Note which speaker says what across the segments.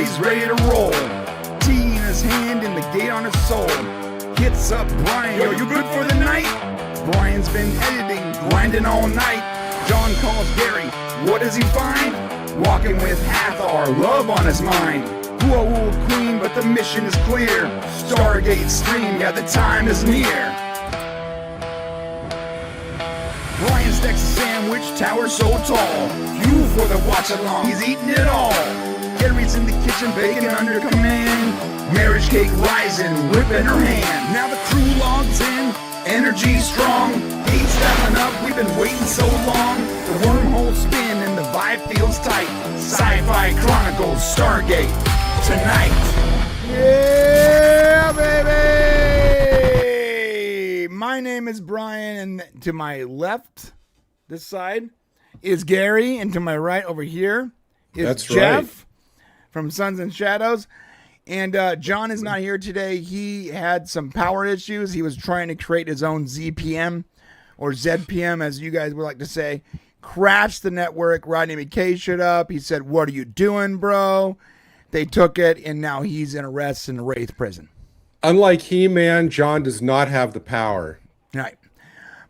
Speaker 1: he's ready to roll. Tea in his hand and the gate on his soul. Hits up Brian, yo, you good for the night? Brian's been editing, grinding all night. John calls Gary, what does he find? Walking with Hathor, love on his mind. Whoa, queen, but the mission is clear. Stargate stream, yeah, the time is near. Brian stacks a sandwich tower so tall. Fuel for the watch along, he's eating it all. Gary's in the kitchen baking under command. Marriage cake rising, whipping her hand. Now the crew logs in, energy strong. Heat stepping up, we've been waiting so long. The wormhole spin and the vibe feels tight. Sci-Fi Chronicles Stargate tonight. Yeah, baby! My name is Brian, and to my left, this side, is Gary, and to my right over here is
Speaker 2: That's
Speaker 1: Jeff
Speaker 2: right.
Speaker 1: from Suns and Shadows. And John is not here today. He had some power issues. He was trying to create his own ZPM, or ZPM, as you guys would like to say. Crashed the network. Rodney McKay showed up. He said, "What are you doing, bro?" They took it, and now he's in arrest in the Wraith prison.
Speaker 2: Unlike He-Man, John does not have the power.
Speaker 1: Right.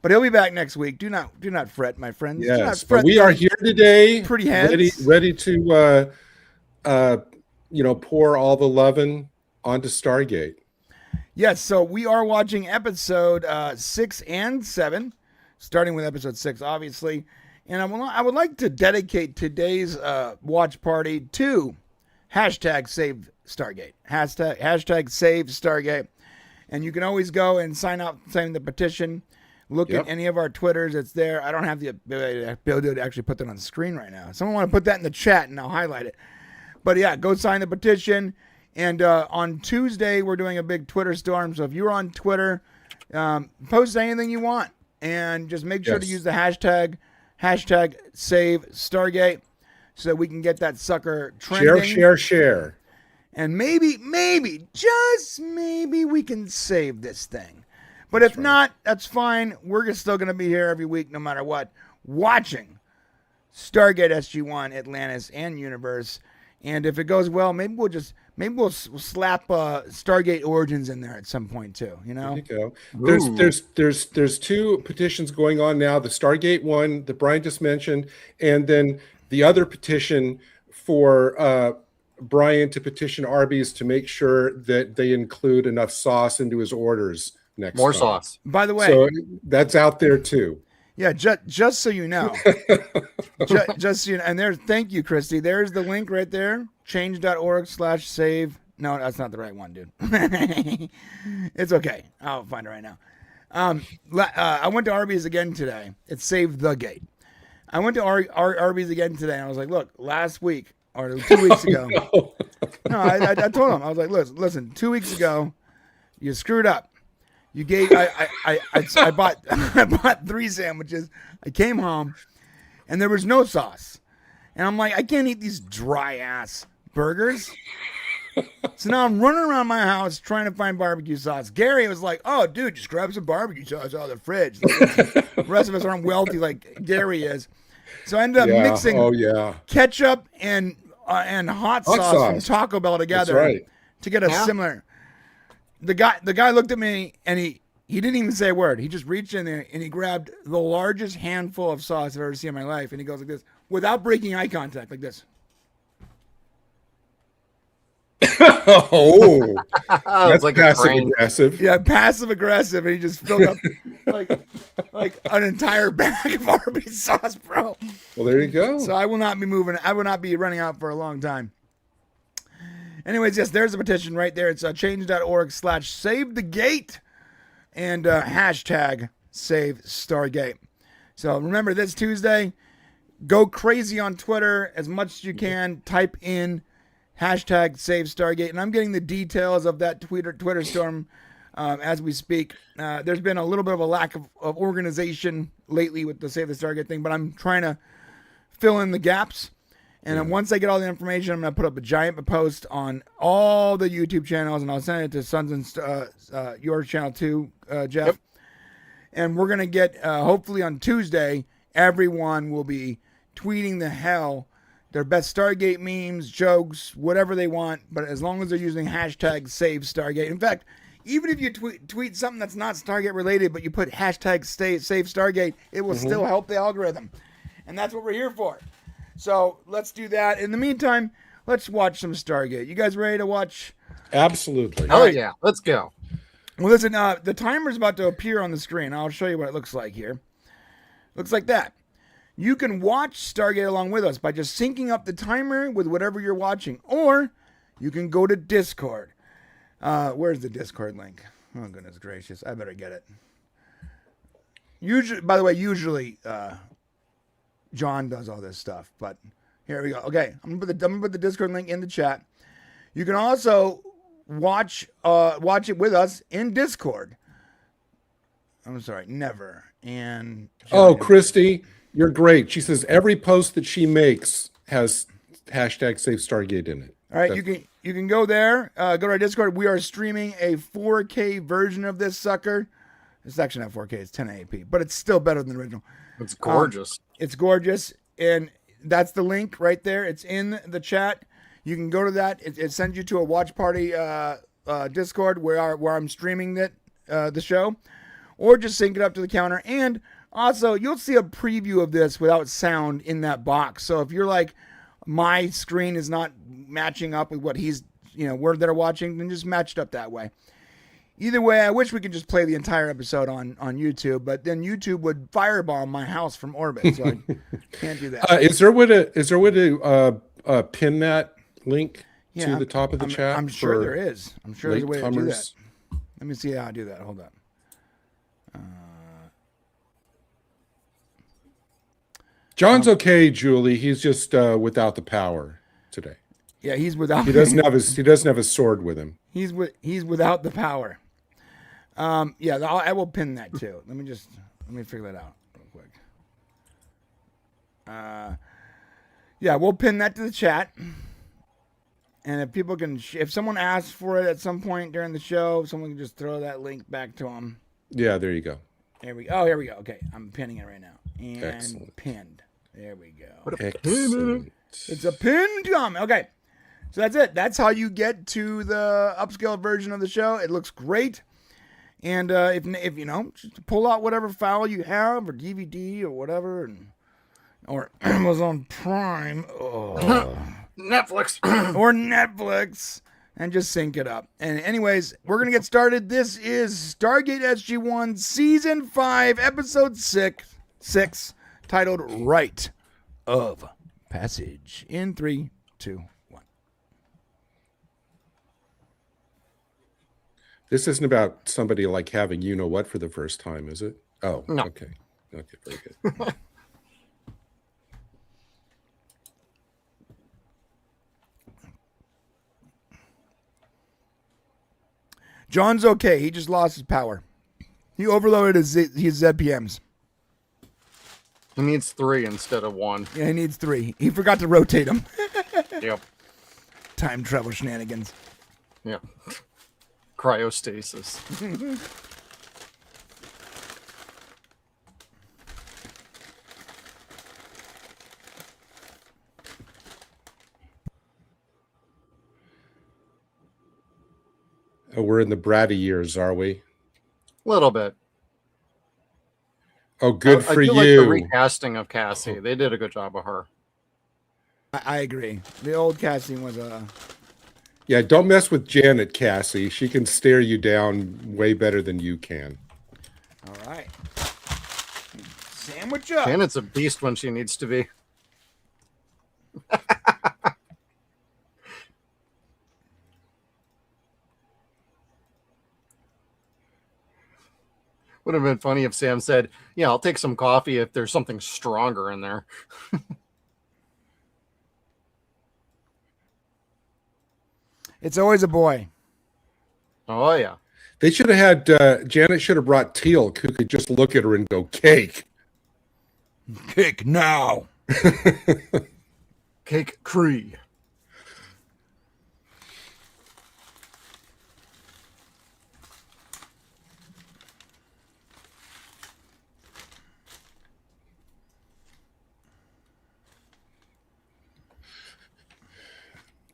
Speaker 1: But he'll be back next week. Do not fret, my friends. Do not
Speaker 2: Yes,
Speaker 1: fret.
Speaker 2: but we are here today,
Speaker 1: Pretty heads.
Speaker 2: ready to pour all the loving onto Stargate.
Speaker 1: Yes, so we are watching episode 6 and 7, starting with episode 6, obviously. And I would like to dedicate today's watch party to hashtag Save Stargate. Hashtag Save Stargate. And you can always go and sign the petition. Look at any of our Twitters. It's there. I don't have the ability to actually put that on the screen right now. Someone want to put that in the chat, and I'll highlight it. But yeah, go sign the petition. And on Tuesday, we're doing a big Twitter storm. So if you're on Twitter, post anything you want. And just make sure to use the hashtag Save Stargate so that we can get that sucker trending.
Speaker 2: Share. And
Speaker 1: maybe, just maybe, we can save this thing. But if not, that's fine. We're still going to be here every week, no matter what, watching Stargate SG-1, Atlantis, and Universe. And if it goes well, maybe we'll slap Stargate Origins in there at some point too. You know,
Speaker 2: there you go. There's two petitions going on now: the Stargate one that Brian just mentioned, and then the other petition for Brian to petition Arby's to make sure that they include enough sauce into his orders next
Speaker 3: More
Speaker 2: time.
Speaker 3: sauce.
Speaker 1: By the way,
Speaker 2: so that's out there too.
Speaker 1: Yeah, just so you know, just so you know, and thank you, Christy. There's the link right there. Change.org/save. No, that's not the right one, dude. It's okay. I'll find it right now. I went to Arby's again today. It's Save the Gate. I went to Arby's again today, and I was like, look, last week or 2 weeks ago. No, I told him, I was like, listen, 2 weeks ago, you screwed up. You gave I bought 3 sandwiches. I came home and there was no sauce. And I'm like, I can't eat these dry ass burgers. So now I'm running around my house trying to find barbecue sauce. Gary was like, "Oh, dude, just grab some barbecue sauce out of the fridge." The rest of us aren't wealthy like Gary is. So I ended up mixing ketchup and hot sauce from Taco Bell together to get a similar. The guy looked at me and he didn't even say a word. He just reached in there and he grabbed the largest handful of sauce I've ever seen in my life. And he goes like this, without breaking eye contact, like this.
Speaker 2: Oh, that's
Speaker 3: like
Speaker 2: passive aggressive.
Speaker 1: Yeah, passive aggressive. And he just filled up like an entire bag of Arby's sauce, bro.
Speaker 2: Well, there you go.
Speaker 1: So I will not be moving. I will not be running out for a long time. Anyways, yes, there's a petition right there. It's change.org/save the gate and hashtag Save Stargate. So remember, this Tuesday, go crazy on Twitter as much as you can. Type in hashtag Save Stargate. And I'm getting the details of that Twitter storm as we speak. There's been a little bit of a lack of organization lately with the Save the Stargate thing, but I'm trying to fill in the gaps. And then once I get all the information, I'm going to put up a giant post on all the YouTube channels, and I'll send it to Sons and your channel too, Jeff. Yep. And we're going to get, hopefully on Tuesday, everyone will be tweeting the hell their best Stargate memes, jokes, whatever they want, but as long as they're using hashtag save Stargate. In fact, even if you tweet something that's not Stargate related, but you put hashtag save Stargate, it will still help the algorithm. And that's what we're here for. So let's do that. In the meantime, let's watch some Stargate. You guys ready to watch?
Speaker 2: Absolutely.
Speaker 3: Oh, yeah. Let's go.
Speaker 1: Well, listen, the timer's about to appear on the screen. I'll show you what it looks like here. Looks like that. You can watch Stargate along with us by just syncing up the timer with whatever you're watching. Or you can go to Discord. Where's the Discord link? Oh, goodness gracious. I better get it. Usually, by the way, John does all this stuff. But here we go. Okay, I'm gonna put the Discord link in the chat. You can also watch it with us in Discord. I'm sorry, never. And
Speaker 2: oh, Christy, you're great. She says every post that she makes has hashtag save Stargate in it.
Speaker 1: All right, you can go there. Go to our Discord. We are streaming a 4K version of this sucker. It's actually not 4K. It's 1080p, but it's still better than the original.
Speaker 3: It's gorgeous.
Speaker 1: It's gorgeous, and that's the link right there. It's in the chat. You can go to that. It sends you to a watch party Discord where I'm streaming the show, or just sync it up to the counter. And also, you'll see a preview of this without sound in that box. So if you're like, my screen is not matching up with what he's, where they're watching, then just match it up that way. Either way, I wish we could just play the entire episode on YouTube, but then YouTube would firebomb my house from orbit, so I can't do that.
Speaker 2: Is there a way to pin that link to the top of the chat?
Speaker 1: I'm sure there is. I'm sure there's a way to do that.
Speaker 2: latecomers?
Speaker 1: Let me see how I do that. Hold on.
Speaker 2: John's okay, Julie. He's just without the power today.
Speaker 1: Yeah, he's without.
Speaker 2: He doesn't have his sword with him.
Speaker 1: He's without the power. Yeah, I will pin that too. Let me figure that out real quick. Yeah, we'll pin that to the chat. And if people if someone asks for it at some point during the show, someone can just throw that link back to them.
Speaker 2: Yeah, there you go.
Speaker 1: Here we go. Okay, I'm pinning it right now. And
Speaker 2: Excellent.
Speaker 1: Pinned. There we go.
Speaker 2: Excellent.
Speaker 1: It's a pinned comment. Okay. So that's it. That's how you get to the upscale version of the show. It looks great. And if just pull out whatever file you have or DVD or whatever, or Amazon Prime
Speaker 3: Netflix.
Speaker 1: or Netflix, and just sync it up. And anyways, we're going to get started. This is Stargate SG-1 Season 5, Episode 6, titled Rite of Passage. In 3, 2, 1.
Speaker 2: This isn't about somebody like having what for the first time, is it? Oh,
Speaker 3: no.
Speaker 2: Okay, very good.
Speaker 1: John's okay. He just lost his power. He overloaded his ZPMs.
Speaker 3: He needs 3 instead of 1.
Speaker 1: Yeah, he needs 3. He forgot to rotate them.
Speaker 3: Yep.
Speaker 1: Time travel shenanigans.
Speaker 3: Yep. Cryostasis.
Speaker 2: Oh, we're in the bratty years, are we?
Speaker 3: A little bit.
Speaker 2: Oh, good for
Speaker 3: I do
Speaker 2: you.
Speaker 3: like the recasting of Cassie. They did a good job of her.
Speaker 1: I agree. The old casting was
Speaker 2: Yeah, don't mess with Janet, Cassie. She can stare you down way better than you can.
Speaker 1: all right. Sandwich up.
Speaker 3: Janet's a beast when she needs to be. Would have been funny if Sam said, "Yeah, I'll take some coffee if there's something stronger in there."
Speaker 1: It's always a boy.
Speaker 3: Oh yeah.
Speaker 2: They should have had Janet should have brought teal'c, who could just look at her and go, "Cake."
Speaker 1: Kick now.
Speaker 3: Cake Cree.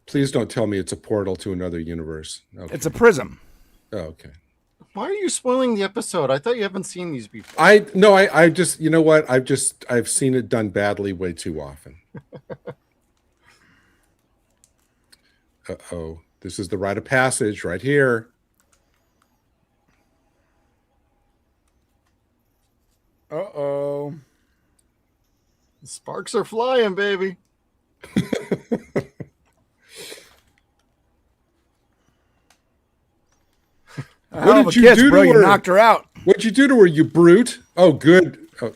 Speaker 2: Please don't tell me it's a portal to another universe. Okay.
Speaker 1: It's a prism.
Speaker 2: Oh, okay.
Speaker 3: Why are you spoiling the episode? I thought you haven't seen these before.
Speaker 2: I just, you know what? I've seen it done badly way too often. Uh-oh. This is the rite of passage right here.
Speaker 1: Uh-oh.
Speaker 3: The sparks are flying, baby.
Speaker 1: What did you do, bro? You knocked her out.
Speaker 2: What'd you do to her, you brute? Oh, good. Oh.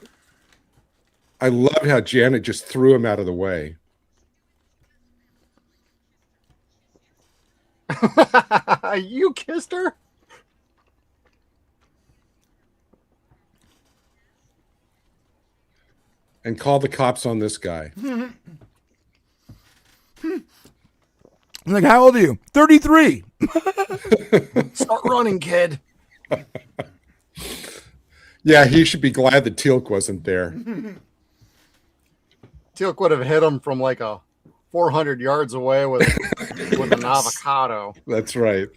Speaker 2: I love how Janet just threw him out of the way.
Speaker 3: You kissed her?
Speaker 2: And call the cops on this guy.
Speaker 1: I'm like, how old are you? 33.
Speaker 3: Start running, kid.
Speaker 2: Yeah, he should be glad that teal'c wasn't there.
Speaker 3: Teal'c would have hit him from like a 400 yards away with an avocado.
Speaker 2: That's right.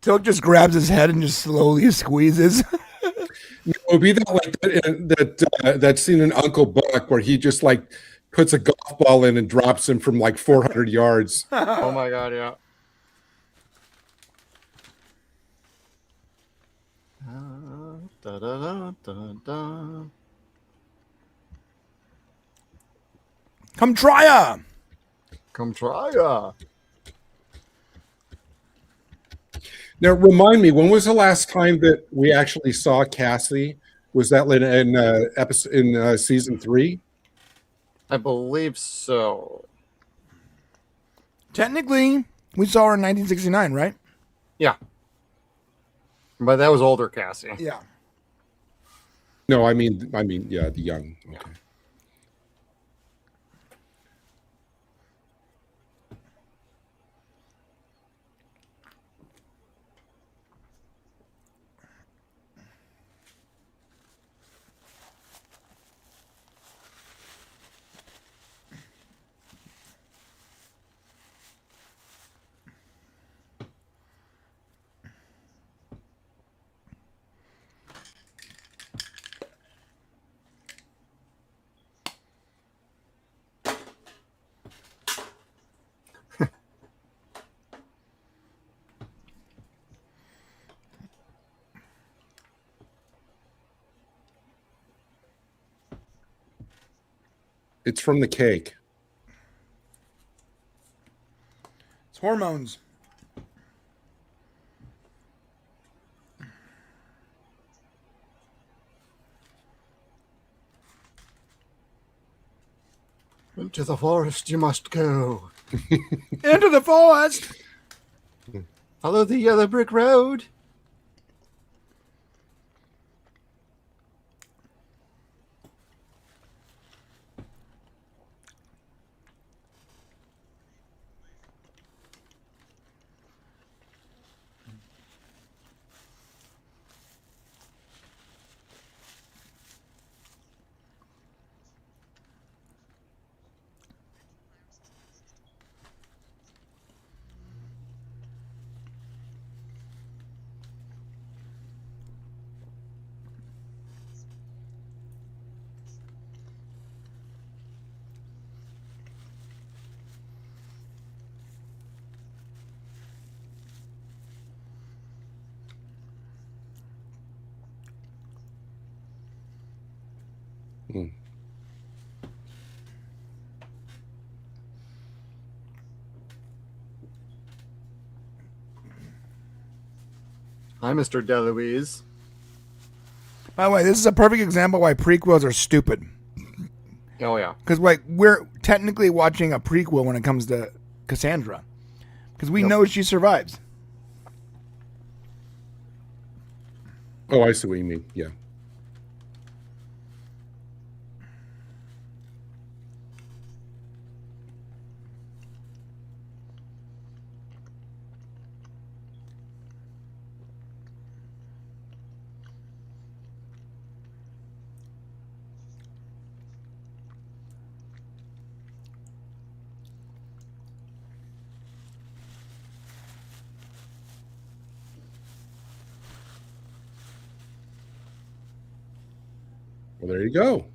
Speaker 1: teal'c just grabs his head and just slowly squeezes.
Speaker 2: It would be that scene in Uncle Buck where he just like puts a golf ball in and drops him from like 400 yards.
Speaker 3: Oh my god, yeah. Da, da, da, da.
Speaker 1: Come try ya.
Speaker 3: Come try ya.
Speaker 2: Now, remind me, when was the last time that we actually saw Cassie? Was that in season 3?
Speaker 3: I believe so.
Speaker 1: Technically, we saw her in 1969, right?
Speaker 3: Yeah. But that was older Cassie.
Speaker 1: Yeah.
Speaker 2: No, I mean, yeah, the young. Okay. It's from the cake.
Speaker 1: It's hormones.
Speaker 3: Into the forest you must go.
Speaker 1: Into the forest.
Speaker 3: Follow the yellow brick road.
Speaker 2: Hmm.
Speaker 3: Hi, Mr. DeLuise.
Speaker 1: By the way, this is a perfect example why prequels are stupid.
Speaker 3: Oh, yeah.
Speaker 1: Because we're technically watching a prequel when it comes to Cassandra. Because we know she survives.
Speaker 2: Oh, I see what you mean. Yeah. Well, there you go.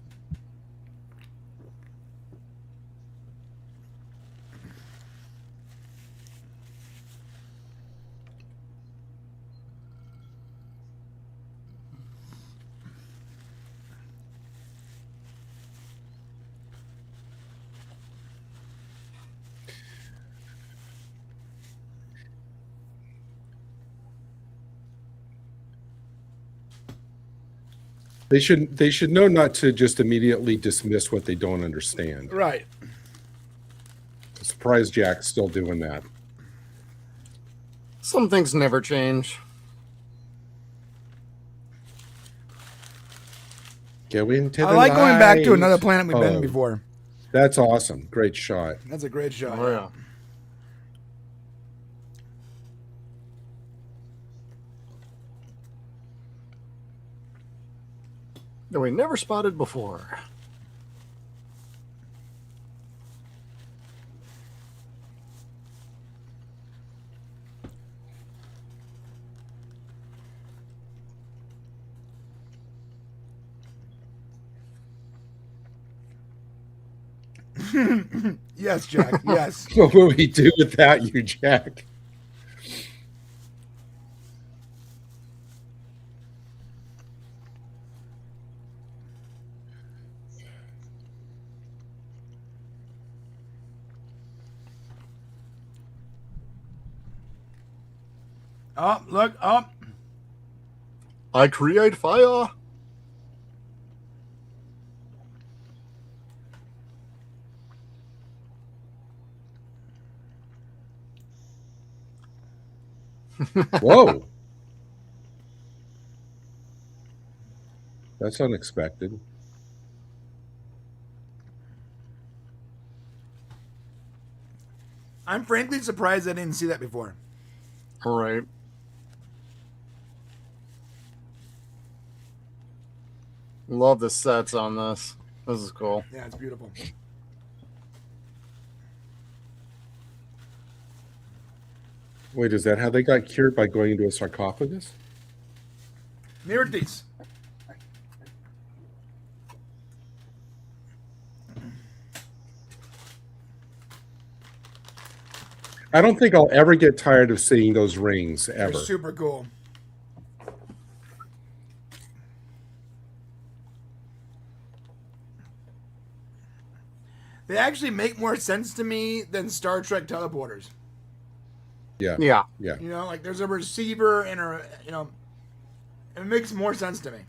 Speaker 2: They should know not to just immediately dismiss what they don't understand.
Speaker 1: Right.
Speaker 2: I'm surprised Jack's still doing that.
Speaker 3: Some things never change.
Speaker 2: Go into
Speaker 1: I
Speaker 2: the
Speaker 1: like going back to
Speaker 2: light.
Speaker 1: another planet we've been
Speaker 2: Oh,
Speaker 1: before.
Speaker 2: That's awesome. Great shot.
Speaker 1: That's a great shot.
Speaker 3: Oh, yeah. That we never spotted before.
Speaker 1: Yes, Jack. Yes.
Speaker 2: What would we do without you, Jack?
Speaker 1: Oh, look. Oh.
Speaker 3: I create fire.
Speaker 2: Whoa. That's unexpected.
Speaker 1: I'm frankly surprised I didn't see that before.
Speaker 3: All right. Love the sets on this. This is cool.
Speaker 1: Yeah, it's beautiful.
Speaker 2: Wait, is that how they got cured, by going into a sarcophagus?
Speaker 1: Mirtis.
Speaker 2: I don't think I'll ever get tired of seeing those rings,
Speaker 1: They're
Speaker 2: ever.
Speaker 1: super cool. They actually make more sense to me than Star Trek teleporters.
Speaker 2: Yeah.
Speaker 3: Yeah.
Speaker 2: Yeah.
Speaker 1: You know, like there's a receiver and a, you know, it makes more sense to me.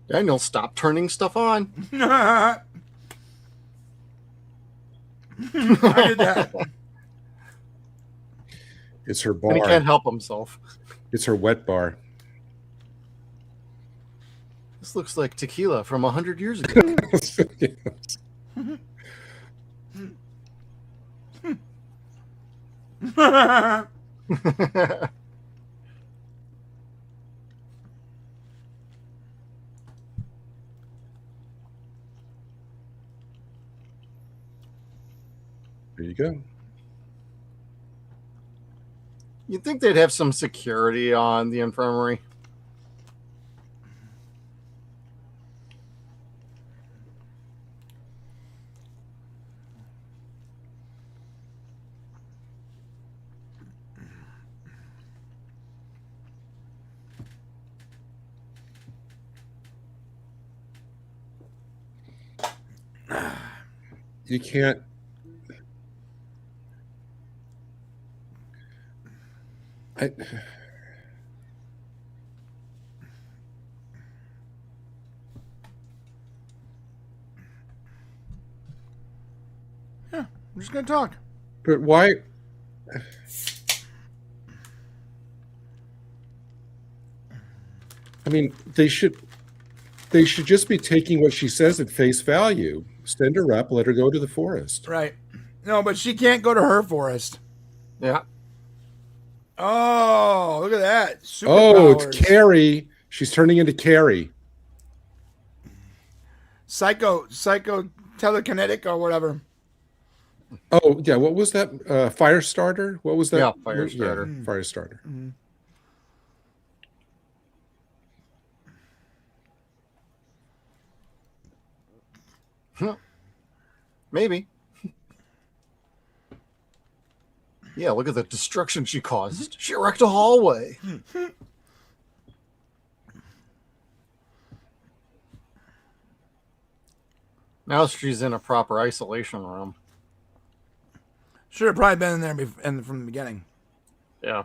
Speaker 3: Daniel, stop turning stuff on.
Speaker 1: I did that.
Speaker 2: It's her
Speaker 3: And he
Speaker 2: bar.
Speaker 3: can't help himself.
Speaker 2: It's her wet bar.
Speaker 3: This looks like tequila from 100 years ago.
Speaker 2: There you go.
Speaker 3: You'd think they'd have some security on the infirmary.
Speaker 2: You can't.
Speaker 1: I'm just gonna talk.
Speaker 2: But why? I mean, they should just be taking what she says at face value. Send her up, let her go to the forest.
Speaker 1: Right. No, but she can't go to her forest.
Speaker 3: Yeah.
Speaker 1: Oh, look at that.
Speaker 2: Oh, it's
Speaker 1: Superpowers.
Speaker 2: Carrie. She's turning into Carrie.
Speaker 1: Psycho telekinetic or whatever.
Speaker 2: Oh, yeah. What was that? Firestarter? What was that?
Speaker 3: Yeah, Firestarter.
Speaker 2: Yeah, Firestarter.
Speaker 3: Maybe. Yeah, look at the destruction she caused. She wrecked a hallway. Now she's in a proper isolation room.
Speaker 1: Should have probably been in there from the beginning.
Speaker 3: Yeah.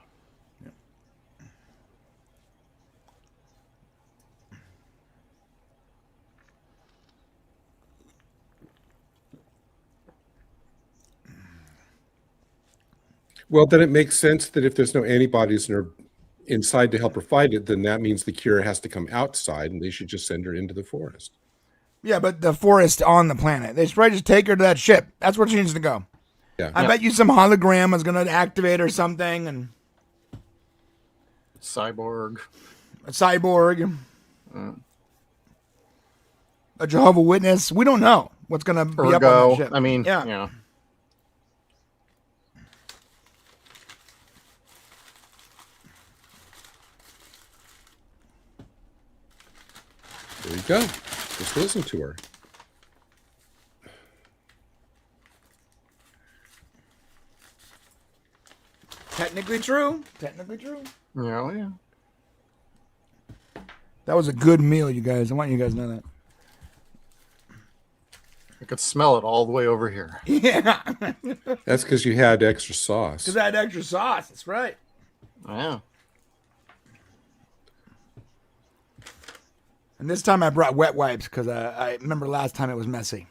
Speaker 2: Well, then it makes sense that if there's no antibodies in her inside to help her fight it, then that means the cure has to come outside, and they should just send her into the forest.
Speaker 1: Yeah, but the forest on the planet. They should probably just take her to that ship. That's where she needs to go.
Speaker 2: Yeah.
Speaker 1: I bet you some hologram is going to activate or something, and
Speaker 3: Cyborg.
Speaker 1: a cyborg, a Jehovah Witness. We don't know what's going to be up on that
Speaker 3: Ergo.
Speaker 1: ship.
Speaker 3: I mean,
Speaker 1: yeah.
Speaker 3: yeah.
Speaker 2: There you go. Just listen to her.
Speaker 1: Technically true. Technically true.
Speaker 3: Yeah, yeah.
Speaker 1: That was a good meal, you guys. I want you guys to know that.
Speaker 3: I could smell it all the way over here.
Speaker 1: Yeah.
Speaker 2: That's because you had extra sauce.
Speaker 1: Because I had extra sauce. That's right.
Speaker 3: Yeah.
Speaker 1: And this time I brought wet wipes because I remember last time it was messy.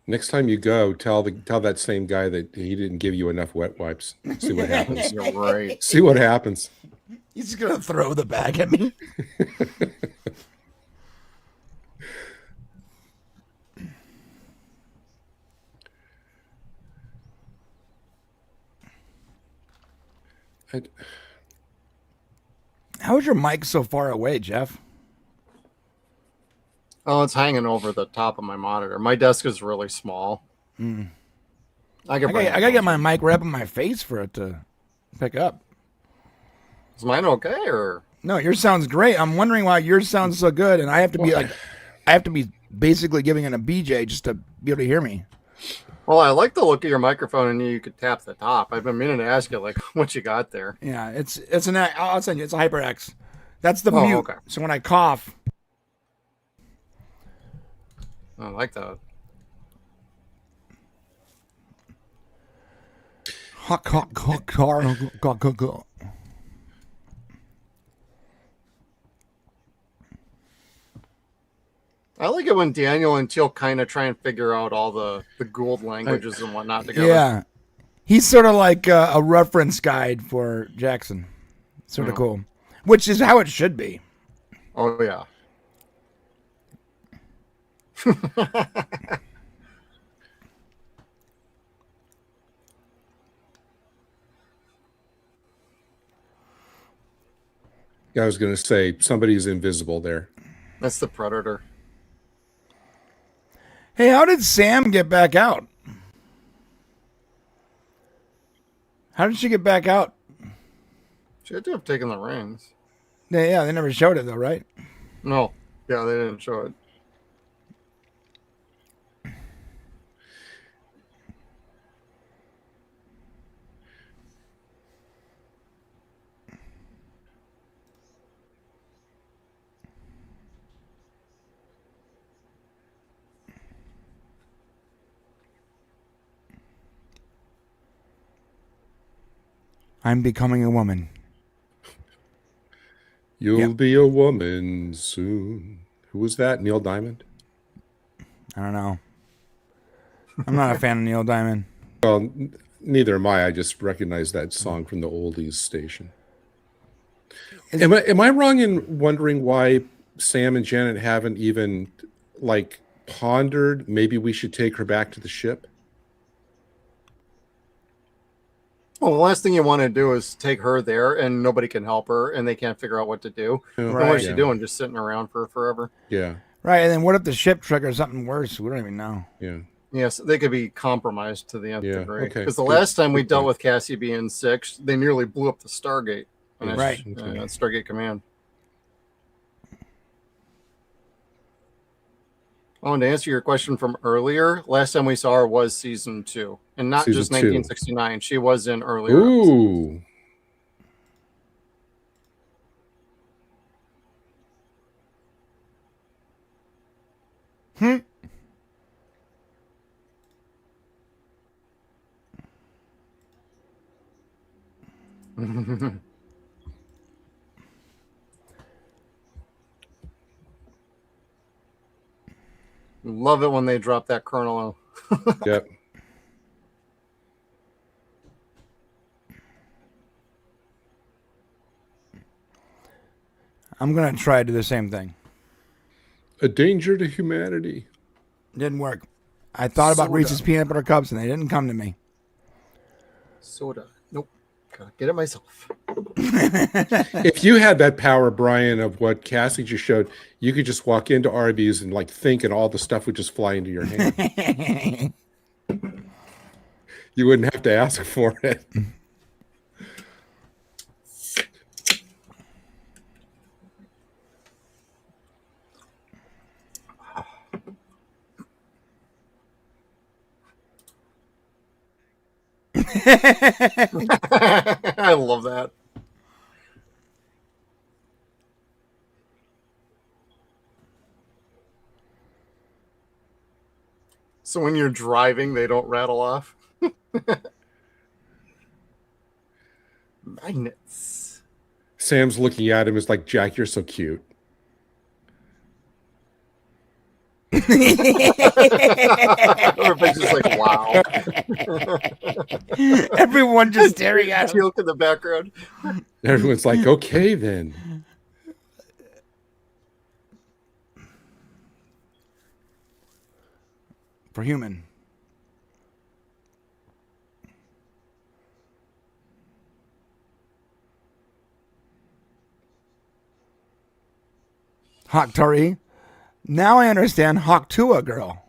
Speaker 2: Next time you go, tell that same guy that he didn't give you enough wet wipes. See what happens.
Speaker 3: You're right.
Speaker 2: See what happens.
Speaker 1: He's just going to throw the bag at me. How is your mic so far away, Jeff?
Speaker 3: Oh, it's hanging over the top of my monitor. My desk is really small.
Speaker 1: I
Speaker 3: I
Speaker 1: gotta get my mic right up in my face for it to pick up.
Speaker 3: Is mine okay or?
Speaker 1: No, yours sounds great. I'm wondering why yours sounds so good, and I have to be basically giving it a BJ just to be able to hear me.
Speaker 3: Well, I like the look of your microphone, and you could tap the top. I've been meaning to ask you, like, what you got there.
Speaker 1: Yeah, it's an I'll send you. It's a HyperX. That's the
Speaker 3: Oh,
Speaker 1: mute.
Speaker 3: okay.
Speaker 1: So when I cough,
Speaker 3: I like that. I like it when Daniel and Teal kind of try and figure out all the Gould languages and whatnot together.
Speaker 1: Yeah, he's sort of like a reference guide for Jackson. Sort of cool, which is how it should be.
Speaker 3: Oh yeah.
Speaker 2: I was going to say somebody's invisible there.
Speaker 3: That's the Predator.
Speaker 1: Hey, how did Sam get back out? How did she get back out?
Speaker 3: She had to have taken the rings.
Speaker 1: Yeah, they never showed it though, right?
Speaker 3: No. Yeah, they didn't show it.
Speaker 1: I'm becoming a woman.
Speaker 2: You'll be a woman soon. Who was that? Neil Diamond?
Speaker 1: I don't know. I'm not a fan of Neil Diamond.
Speaker 2: Well, neither am I. I just recognize that song from the oldies station. Am I wrong in wondering why Sam and Janet haven't even like pondered maybe we should take her back to the ship?
Speaker 3: Well, the last thing you want to do is take her there and nobody can help her and they can't figure out what to do.
Speaker 2: Yeah.
Speaker 3: And
Speaker 1: Right.
Speaker 3: what is she doing? Just sitting around for forever?
Speaker 2: Yeah.
Speaker 1: Right, and then what if the ship triggers something worse? We don't even know.
Speaker 2: Yeah.
Speaker 3: Yes, they could be compromised to the nth
Speaker 2: Yeah,
Speaker 3: degree.
Speaker 2: okay.
Speaker 3: Because the
Speaker 2: Good-
Speaker 3: last time we
Speaker 2: good
Speaker 3: dealt
Speaker 2: point.
Speaker 3: with Cassie being sick, they nearly blew up the Stargate. And
Speaker 2: Yes,
Speaker 1: Right.
Speaker 2: okay.
Speaker 3: Stargate Command. Oh, and to answer your question from earlier, last time we saw her was season 2. And not
Speaker 2: Season
Speaker 3: just
Speaker 2: 2.
Speaker 3: 1969. She was in earlier episodes.
Speaker 2: Ooh.
Speaker 3: Love it when they drop that kernel.
Speaker 2: Yep.
Speaker 1: I'm gonna try to do the same thing.
Speaker 2: A danger to humanity.
Speaker 1: Didn't work. I thought about
Speaker 3: Soda.
Speaker 1: Reese's peanut butter cups and they didn't come to me.
Speaker 3: Soda. Nope. Gotta get it myself.
Speaker 2: If you had that power, Brian, of what Cassie just showed, you could just walk into Arby's and like think, and all the stuff would just fly into your hand. You wouldn't have to ask for it.
Speaker 3: I love that. So when you're driving, they don't rattle off. Magnets.
Speaker 2: Sam's looking at him, is like, Jack, you're so cute.
Speaker 3: Everybody's just like, wow.
Speaker 1: Everyone just staring at him.
Speaker 3: Teal'c in the background.
Speaker 2: Everyone's like, okay, then.
Speaker 1: For human. Haktari. Now I understand Haktua girl.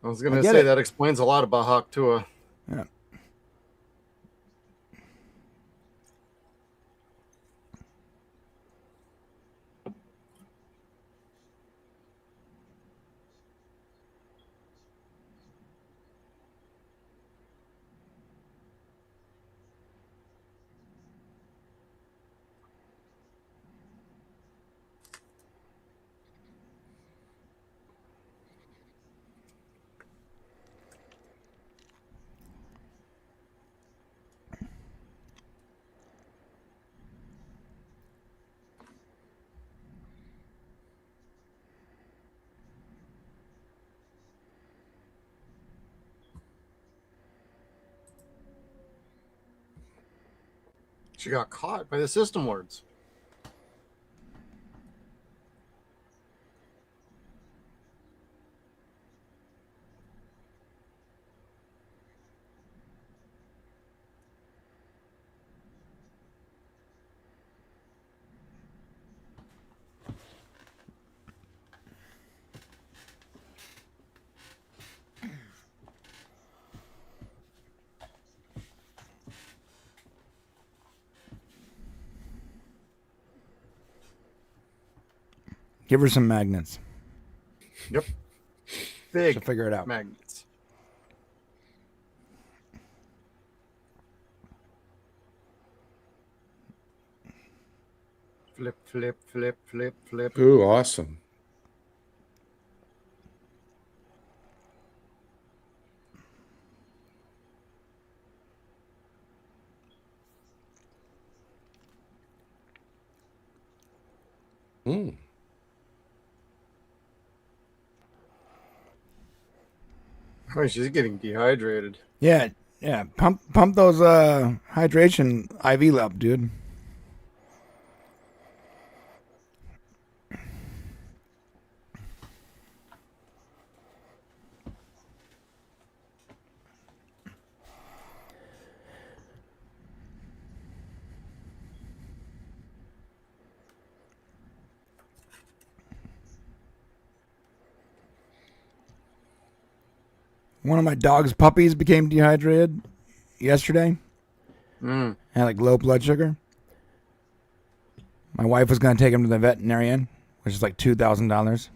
Speaker 3: I was going
Speaker 1: I
Speaker 3: to
Speaker 1: get
Speaker 3: say
Speaker 1: it.
Speaker 3: that explains a lot about Haktua.
Speaker 1: Yeah.
Speaker 3: She got caught by the system lords.
Speaker 1: Give her some magnets.
Speaker 3: Yep. Big
Speaker 1: She'll figure it out.
Speaker 3: magnets. Flip, flip, flip, flip, flip.
Speaker 2: Ooh, awesome.
Speaker 3: Oh, she's getting dehydrated.
Speaker 1: Yeah, yeah. Pump those hydration IV up, dude. One of my dog's puppies became dehydrated yesterday.
Speaker 3: Mm.
Speaker 1: Had like low blood sugar. My wife was going to take him to the veterinarian, which is like $2,000.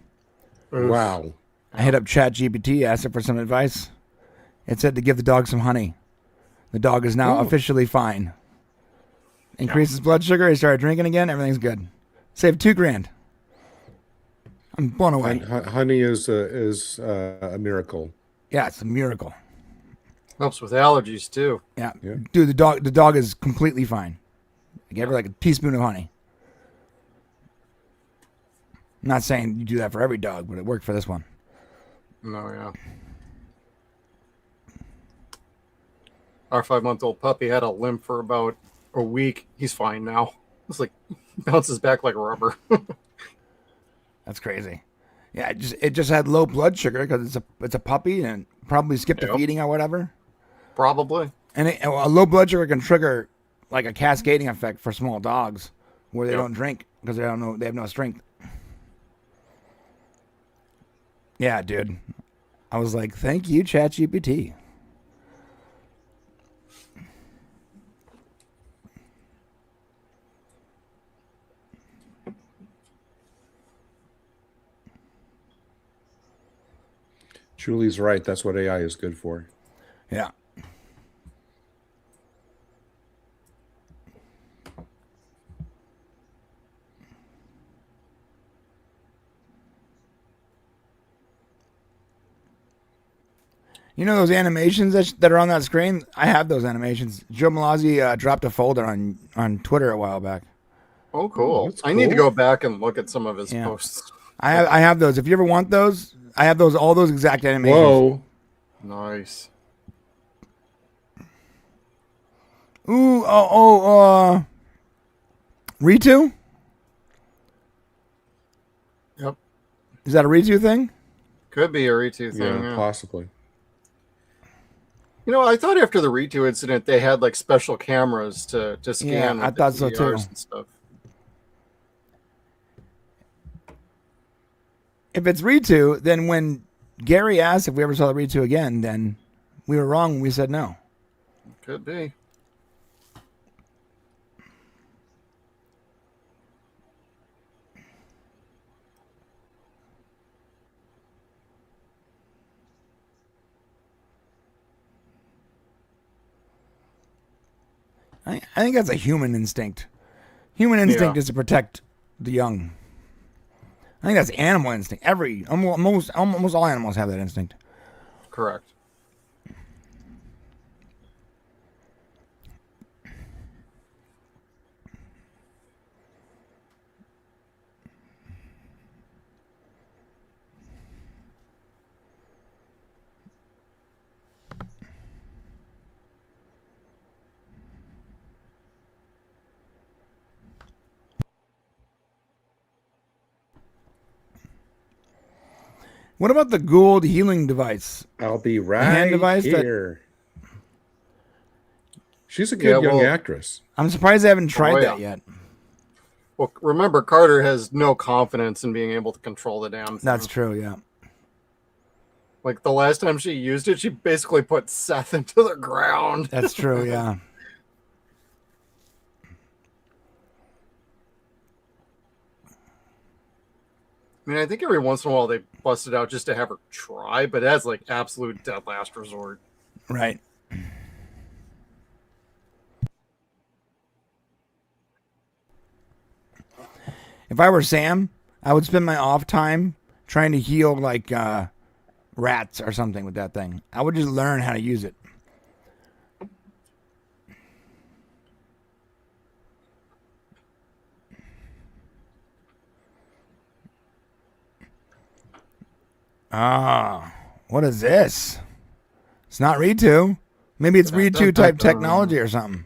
Speaker 2: Wow.
Speaker 1: I hit up ChatGPT, asked it for some advice. It said to give the dog some honey. The dog is now officially fine. Increases blood sugar. He started drinking again. Everything's good. Saved $2,000. I'm blown away.
Speaker 2: Honey is a miracle.
Speaker 1: Yeah, it's a miracle.
Speaker 3: Helps with allergies too.
Speaker 1: Yeah.
Speaker 2: Yeah.
Speaker 1: Dude, the dog is completely fine. I gave her like a teaspoon of honey. I'm not saying you do that for every dog, but it worked for this one.
Speaker 3: No, yeah. Our 5-month-old puppy had a limp for about a week. He's fine now. It's like bounces back like rubber.
Speaker 1: That's crazy. Yeah, it just had low blood sugar because it's a puppy and probably skipped a feeding or whatever.
Speaker 3: Probably.
Speaker 1: And a low blood sugar can trigger like a cascading effect for small dogs where they don't drink because they have no strength. Yeah, dude. I was like, thank you, ChatGPT.
Speaker 2: Julie's right. That's what AI is good for.
Speaker 1: Yeah. You know those animations that are on that screen? I have those animations. Joe Malazzi dropped a folder on Twitter a while back.
Speaker 3: Oh, cool.
Speaker 2: That's
Speaker 3: I need to
Speaker 2: cool.
Speaker 3: go back and look at some of his
Speaker 1: Yeah.
Speaker 3: posts.
Speaker 1: I have those. If you ever want those, I have all those exact animations.
Speaker 2: Whoa.
Speaker 3: Nice.
Speaker 1: Ooh, Ritu?
Speaker 3: Yep.
Speaker 1: Is that a Ritu thing?
Speaker 3: Could be a Ritu thing.
Speaker 2: Yeah,
Speaker 3: Yeah.
Speaker 2: possibly.
Speaker 3: You know, I thought after the Ritu incident, they had like special cameras to scan.
Speaker 1: Yeah,
Speaker 3: with
Speaker 1: I
Speaker 3: the
Speaker 1: thought so, too.
Speaker 3: DVRs and stuff.
Speaker 1: If it's Ritu, then when Gary asked if we ever saw the Ritu again, then we were wrong when we said no.
Speaker 3: Could be.
Speaker 1: I think that's a human instinct. Human instinct is to protect the young. I think that's animal instinct. Almost all animals have that instinct.
Speaker 3: Correct.
Speaker 1: What about the Gould healing device?
Speaker 2: I'll be
Speaker 1: hand
Speaker 2: right
Speaker 1: device that-
Speaker 2: here. She's a good young actress.
Speaker 1: I'm surprised they haven't tried
Speaker 3: yeah.
Speaker 1: that yet.
Speaker 3: Well, remember, Carter has no confidence in being able to control the damn thing.
Speaker 1: That's true, yeah.
Speaker 3: Like the last time she used it, she basically put Seth into the ground.
Speaker 1: That's true, yeah.
Speaker 3: I mean, I think every once in a while they bust it out just to have her try, but that's like absolute dead last resort.
Speaker 1: Right. If I were Sam, I would spend my off time trying to heal like rats or something with that thing. I would just learn how to use it. Ah, what is this? It's not Ritu. Maybe it's
Speaker 3: Dun,
Speaker 1: Ritu
Speaker 3: dun,
Speaker 1: type
Speaker 3: dun, dun.
Speaker 1: technology or something.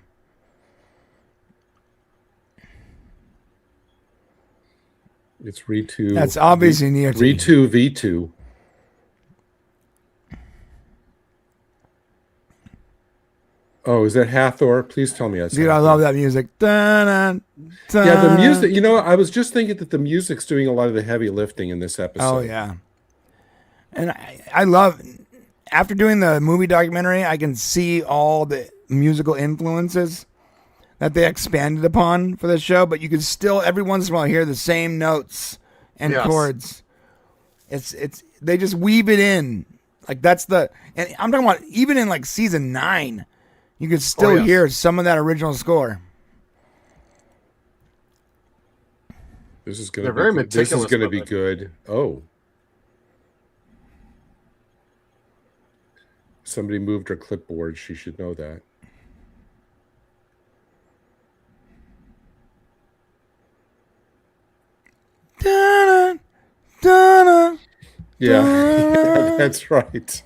Speaker 2: It's Ritu.
Speaker 1: That's obviously near
Speaker 2: Ritu V2. Oh, is that Hathor? Please tell me that's
Speaker 1: Dude, I
Speaker 2: Hathor.
Speaker 1: love that music. Dun, dun,
Speaker 2: Yeah, the
Speaker 1: dun.
Speaker 2: music. You know, I was just thinking that the music's doing a lot of the heavy lifting in this episode.
Speaker 1: Oh yeah, and I love. After doing the movie documentary, I can see all the musical influences that they expanded upon for the show. But you can still every once in a while hear the same notes and
Speaker 3: Yes.
Speaker 1: chords. It's they just weave it in. Like that's the and I'm talking about even in like season 9, you could still
Speaker 3: yes.
Speaker 1: hear some of that original score.
Speaker 2: This is going
Speaker 3: They're
Speaker 2: to
Speaker 3: very
Speaker 2: be good. This is
Speaker 3: meticulous
Speaker 2: going to
Speaker 3: with
Speaker 2: be
Speaker 3: it.
Speaker 2: good. Oh. Somebody moved her clipboard. She should know that.
Speaker 1: Dun, dun, dun.
Speaker 2: Yeah, yeah, that's right.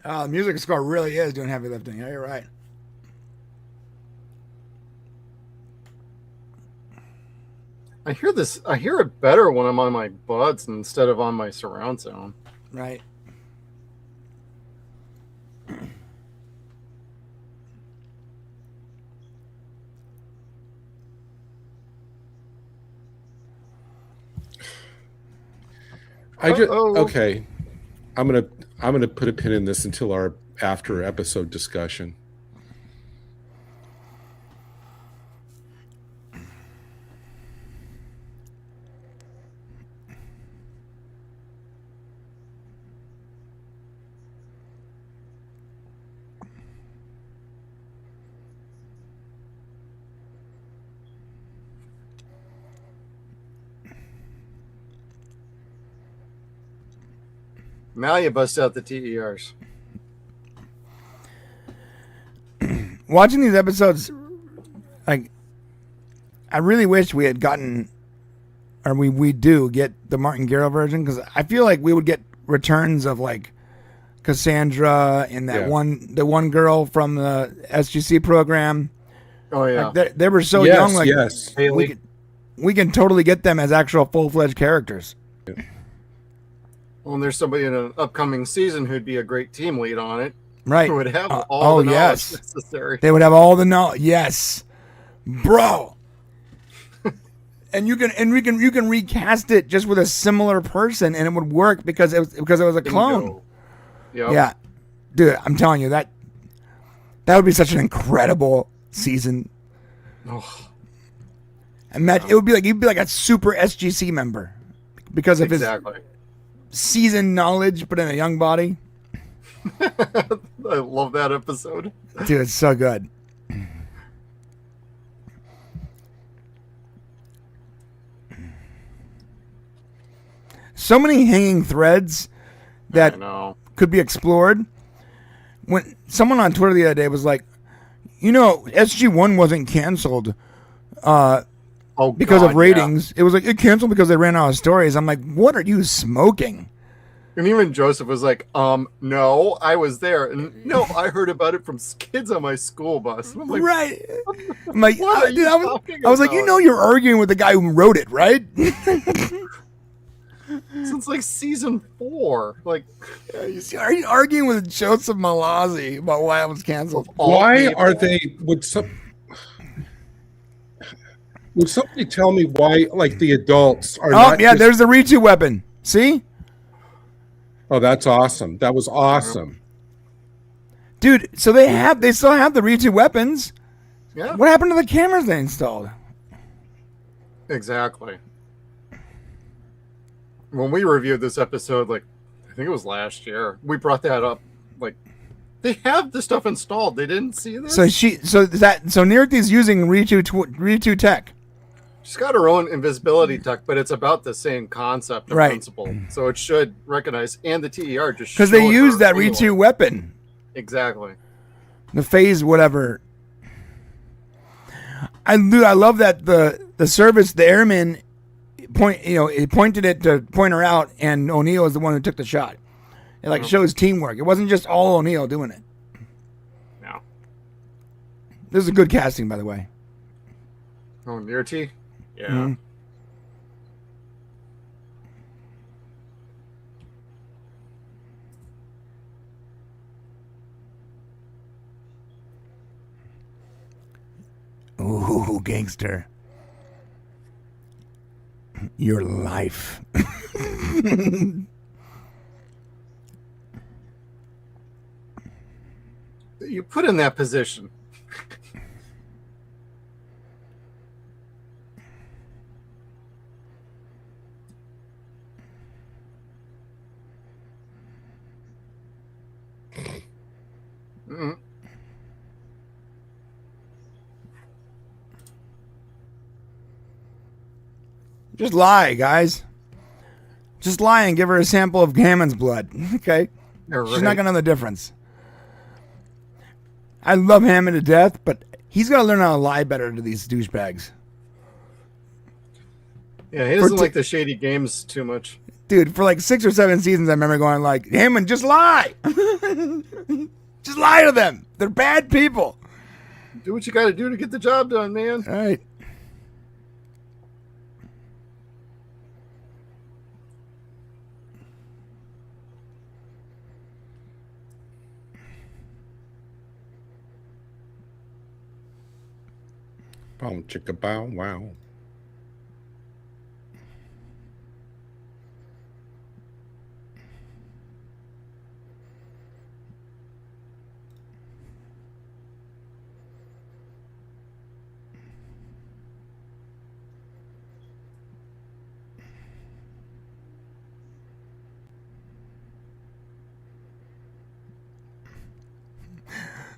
Speaker 1: The music score really is doing heavy lifting. Yeah, you're right.
Speaker 3: I hear it better when I'm on my buds instead of on my surround sound.
Speaker 1: Right.
Speaker 2: Okay. I'm gonna put a pin in this until our after episode discussion.
Speaker 3: Now you bust out the TERs.
Speaker 1: Watching these episodes, like, I really wish we had gotten, or we do get the Martin Garrow version, because I feel like we would get returns of like Cassandra and that the one girl from the SGC program.
Speaker 3: Oh yeah,
Speaker 1: Like, they were so
Speaker 2: Yes,
Speaker 1: young. Like,
Speaker 2: yes.
Speaker 3: Haley.
Speaker 1: we can totally get them as actual full-fledged characters.
Speaker 3: Well, and there's somebody in an upcoming season who'd be a great team lead on it.
Speaker 1: Right.
Speaker 3: Who would have all the knowledge
Speaker 1: yes.
Speaker 3: necessary.
Speaker 1: They would have all the knowledge. Yes, bro. And you can recast it just with a similar person, and it would work because it was a clone.
Speaker 3: Yep.
Speaker 1: Yeah, dude, I'm telling you that would be such an incredible season.
Speaker 3: Oh,
Speaker 1: And it would be like he'd be like a super SGC member because of
Speaker 3: exactly.
Speaker 1: his seasoned knowledge, but in a young body.
Speaker 3: I love that episode.
Speaker 1: Dude, it's so good. So many hanging threads that
Speaker 3: I know.
Speaker 1: could be explored. When someone on Twitter the other day was like, SG-1 wasn't canceled because of ratings.
Speaker 3: Yeah.
Speaker 1: It was like, it canceled because they ran out of stories. I'm like, what are you smoking?
Speaker 3: And even Joseph was like, no, I was there. And no, I heard about it from kids on my school bus. And I'm like,
Speaker 1: Right. I'm like,
Speaker 3: What are you
Speaker 1: I was like,
Speaker 3: talking about?
Speaker 1: you're arguing with the guy who wrote it, right?
Speaker 3: since like season 4. Like,
Speaker 1: Are you arguing with Joseph Malazzi about why it was canceled?
Speaker 2: Why are they? Would somebody tell me why? Like the adults are.
Speaker 1: Oh,
Speaker 2: not
Speaker 1: yeah,
Speaker 2: just-
Speaker 1: there's the Ritu weapon. See?
Speaker 2: Oh, that's awesome. That was awesome.
Speaker 1: Dude, so they still have the Ritu weapons.
Speaker 3: Yeah,
Speaker 1: What happened to the cameras they installed?
Speaker 3: exactly. When we reviewed this episode, like, I think it was last year, we brought that up. Like, they have the stuff installed. They didn't see this.
Speaker 1: So Nirti's using Ritu tech.
Speaker 3: She's got her own invisibility tech, but it's about the same concept and
Speaker 1: Right.
Speaker 3: principle. So it should recognize, and the TER just
Speaker 1: Because they
Speaker 3: showed
Speaker 1: use
Speaker 3: her
Speaker 1: that
Speaker 3: anyway.
Speaker 1: Ritu weapon.
Speaker 3: Exactly.
Speaker 1: The phase whatever. I love that the service, the airman it pointed it to point her out, and O'Neill is the one who took the shot. It like shows teamwork. It wasn't just all O'Neill doing it.
Speaker 3: No.
Speaker 1: This is a good casting, by the way.
Speaker 3: Oh, teal'c? Yeah.
Speaker 1: Mm-hmm. Ooh, gangster. Your life.
Speaker 3: You put in that position. Mm.
Speaker 1: Just lie, guys. Just lie and give her a sample of Hammond's blood. Okay?
Speaker 3: You're
Speaker 1: She's
Speaker 3: right.
Speaker 1: not going to know the difference. I love Hammond to death, but he's got to learn how to lie better to these douchebags.
Speaker 3: Yeah, he doesn't like the shady games too much.
Speaker 1: Dude, for like 6 or 7 seasons, I remember going like, Hammond, just lie. Just lie to them. They're bad people.
Speaker 3: Do what you got to do to get the job done, man.
Speaker 1: All right.
Speaker 2: Bow, chicka, bow, wow.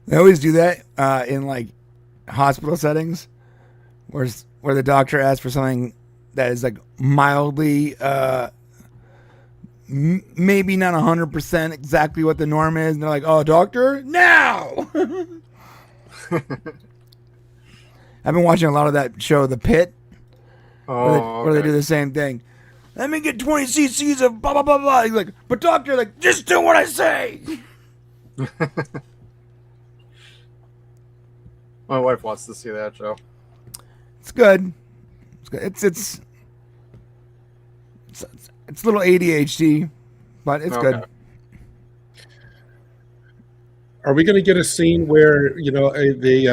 Speaker 1: They always do that in like hospital settings, where the doctor asks for something that is like mildly, maybe not 100% exactly what the norm is, and they're like, "Oh, doctor, now!" I've been watching a lot of that show, The Pit, where they do the same thing. Let me get 20 cc's of blah blah blah blah. He's like, "But doctor, like, just do what I say."
Speaker 3: My wife wants to see that show.
Speaker 1: It's good. It's good. It's a little ADHD, but it's good.
Speaker 2: Are we going to get a scene where they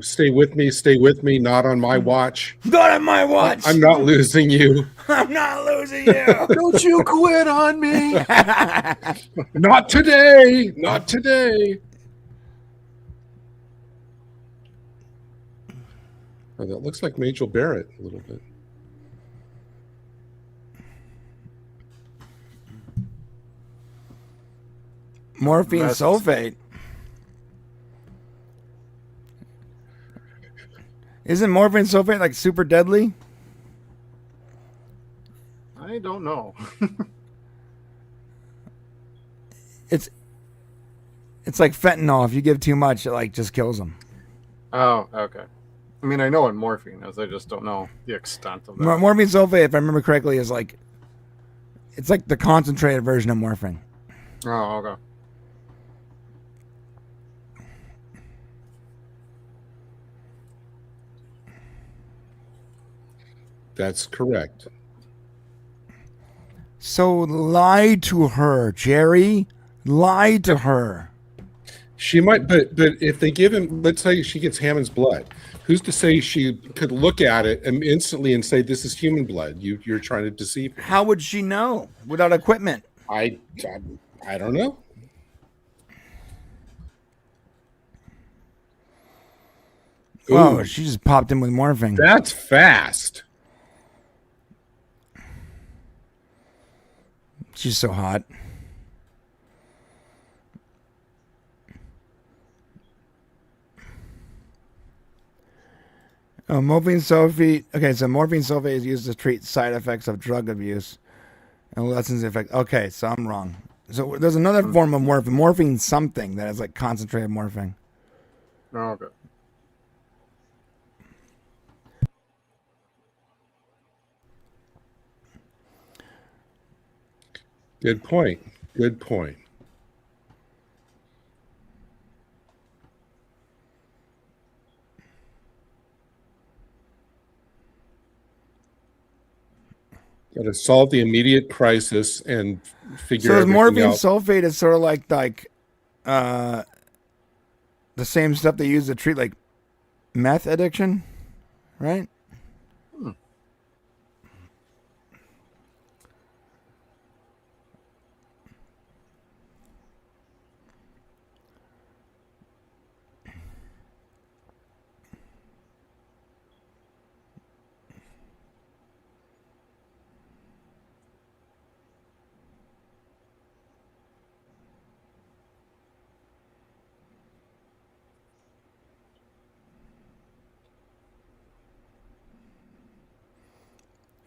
Speaker 2: stay with me, not on my watch?
Speaker 1: Not on my watch.
Speaker 2: I'm not losing you.
Speaker 1: I'm not losing you.
Speaker 3: Don't you quit on me.
Speaker 2: Not today. Not today. Oh, that looks like Majel Barrett a little bit.
Speaker 1: Morphine sulfate. Isn't morphine sulfate like super deadly?
Speaker 3: I don't know.
Speaker 1: It's like fentanyl. If you give too much, it like just kills them.
Speaker 3: Oh, okay. I mean, I know what morphine is. I just don't know the extent of that.
Speaker 1: Morphine sulfate, if I remember correctly, is like it's like the concentrated version of morphine.
Speaker 3: Oh, okay.
Speaker 2: That's correct.
Speaker 1: So lie to her, Jerry. Lie to her.
Speaker 2: She might, but if they give him, let's say she gets Hammond's blood, who's to say she could look at it and instantly and say, "This is human blood. You're trying to deceive her."
Speaker 1: How would she know without equipment?
Speaker 2: I don't know.
Speaker 1: Oh,
Speaker 2: Ooh,
Speaker 1: she just popped in with morphine.
Speaker 2: that's fast.
Speaker 1: She's so hot. Morphine sulfate. Okay, so morphine sulfate is used to treat side effects of drug abuse and lessens the effect. Okay, so I'm wrong. So there's another form of morphine something that is like concentrated morphine.
Speaker 3: Oh, okay.
Speaker 2: Good point. Good point. Got to solve the immediate crisis and figure
Speaker 1: So is
Speaker 2: everything
Speaker 1: morphine
Speaker 2: out.
Speaker 1: sulfate is sort of like the same stuff they use to treat like meth addiction, right?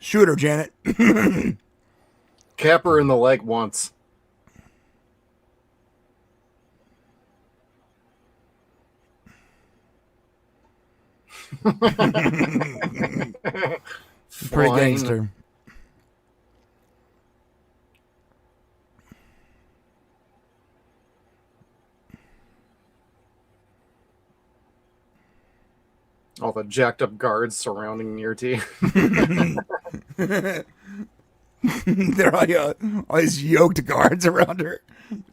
Speaker 1: Shoot her, Janet.
Speaker 3: Cap her in the leg once.
Speaker 1: Pretty
Speaker 3: Fine.
Speaker 1: gangster.
Speaker 3: All the jacked up guards surrounding Nirti.
Speaker 1: They're all these yoked guards around her,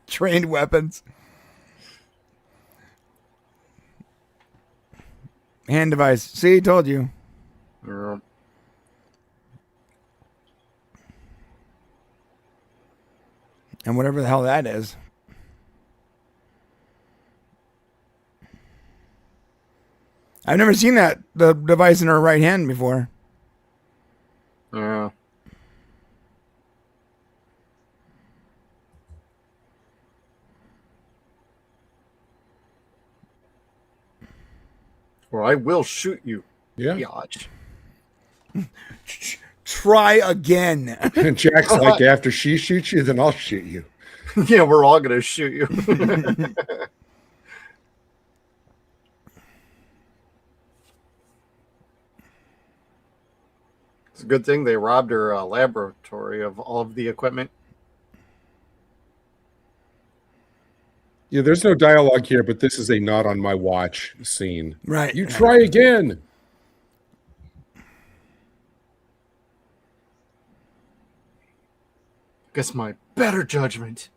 Speaker 1: trained weapons. Hand device. See, told you.
Speaker 3: Yeah.
Speaker 1: And whatever the hell that is. I've never seen the device in her right hand before.
Speaker 3: Yeah. Or I will shoot you.
Speaker 2: Yeah.
Speaker 3: Biatch.
Speaker 1: Try again.
Speaker 2: And Jack's like, after she shoots you, then I'll shoot you.
Speaker 3: Yeah, we're all gonna shoot you. It's a good thing they robbed her laboratory of all of the equipment.
Speaker 2: Yeah, there's no dialogue here, but this is a not on my watch scene.
Speaker 1: Right.
Speaker 2: You try again.
Speaker 3: Guess my better judgment.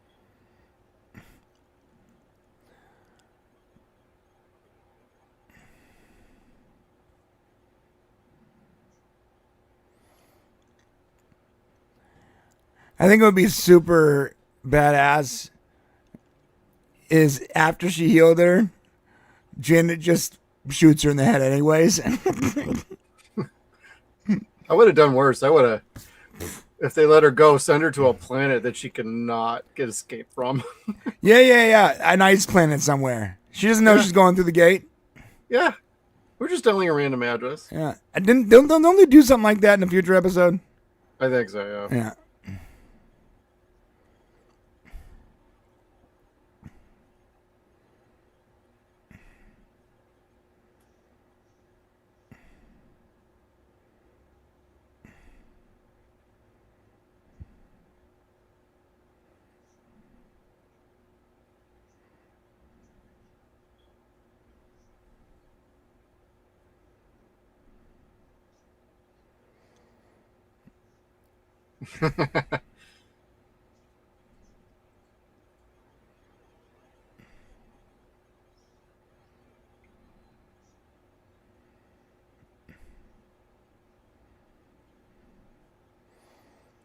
Speaker 1: I think it would be super badass is after she healed her, Janet just shoots her in the head anyways.
Speaker 3: I would have done worse. I would have, if they let her go, send her to a planet that she cannot get escape from.
Speaker 1: Yeah. An ice planet somewhere. She doesn't know she's going through the gate.
Speaker 3: Yeah. We're just telling a random address.
Speaker 1: Yeah. Don't they do something like that in a future episode?
Speaker 3: I think so, yeah.
Speaker 1: Yeah.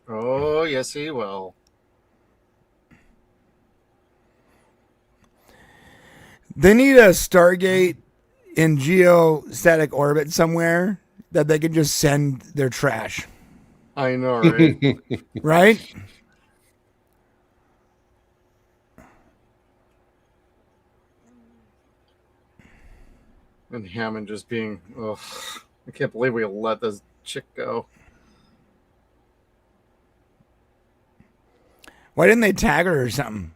Speaker 3: Oh, yes, he will.
Speaker 1: They need a Stargate in geostatic orbit somewhere that they can just send their trash.
Speaker 3: I know, right?
Speaker 1: Right?
Speaker 3: And Hammond just being, ugh, I can't believe we let this chick go.
Speaker 1: Why didn't they tag her or something?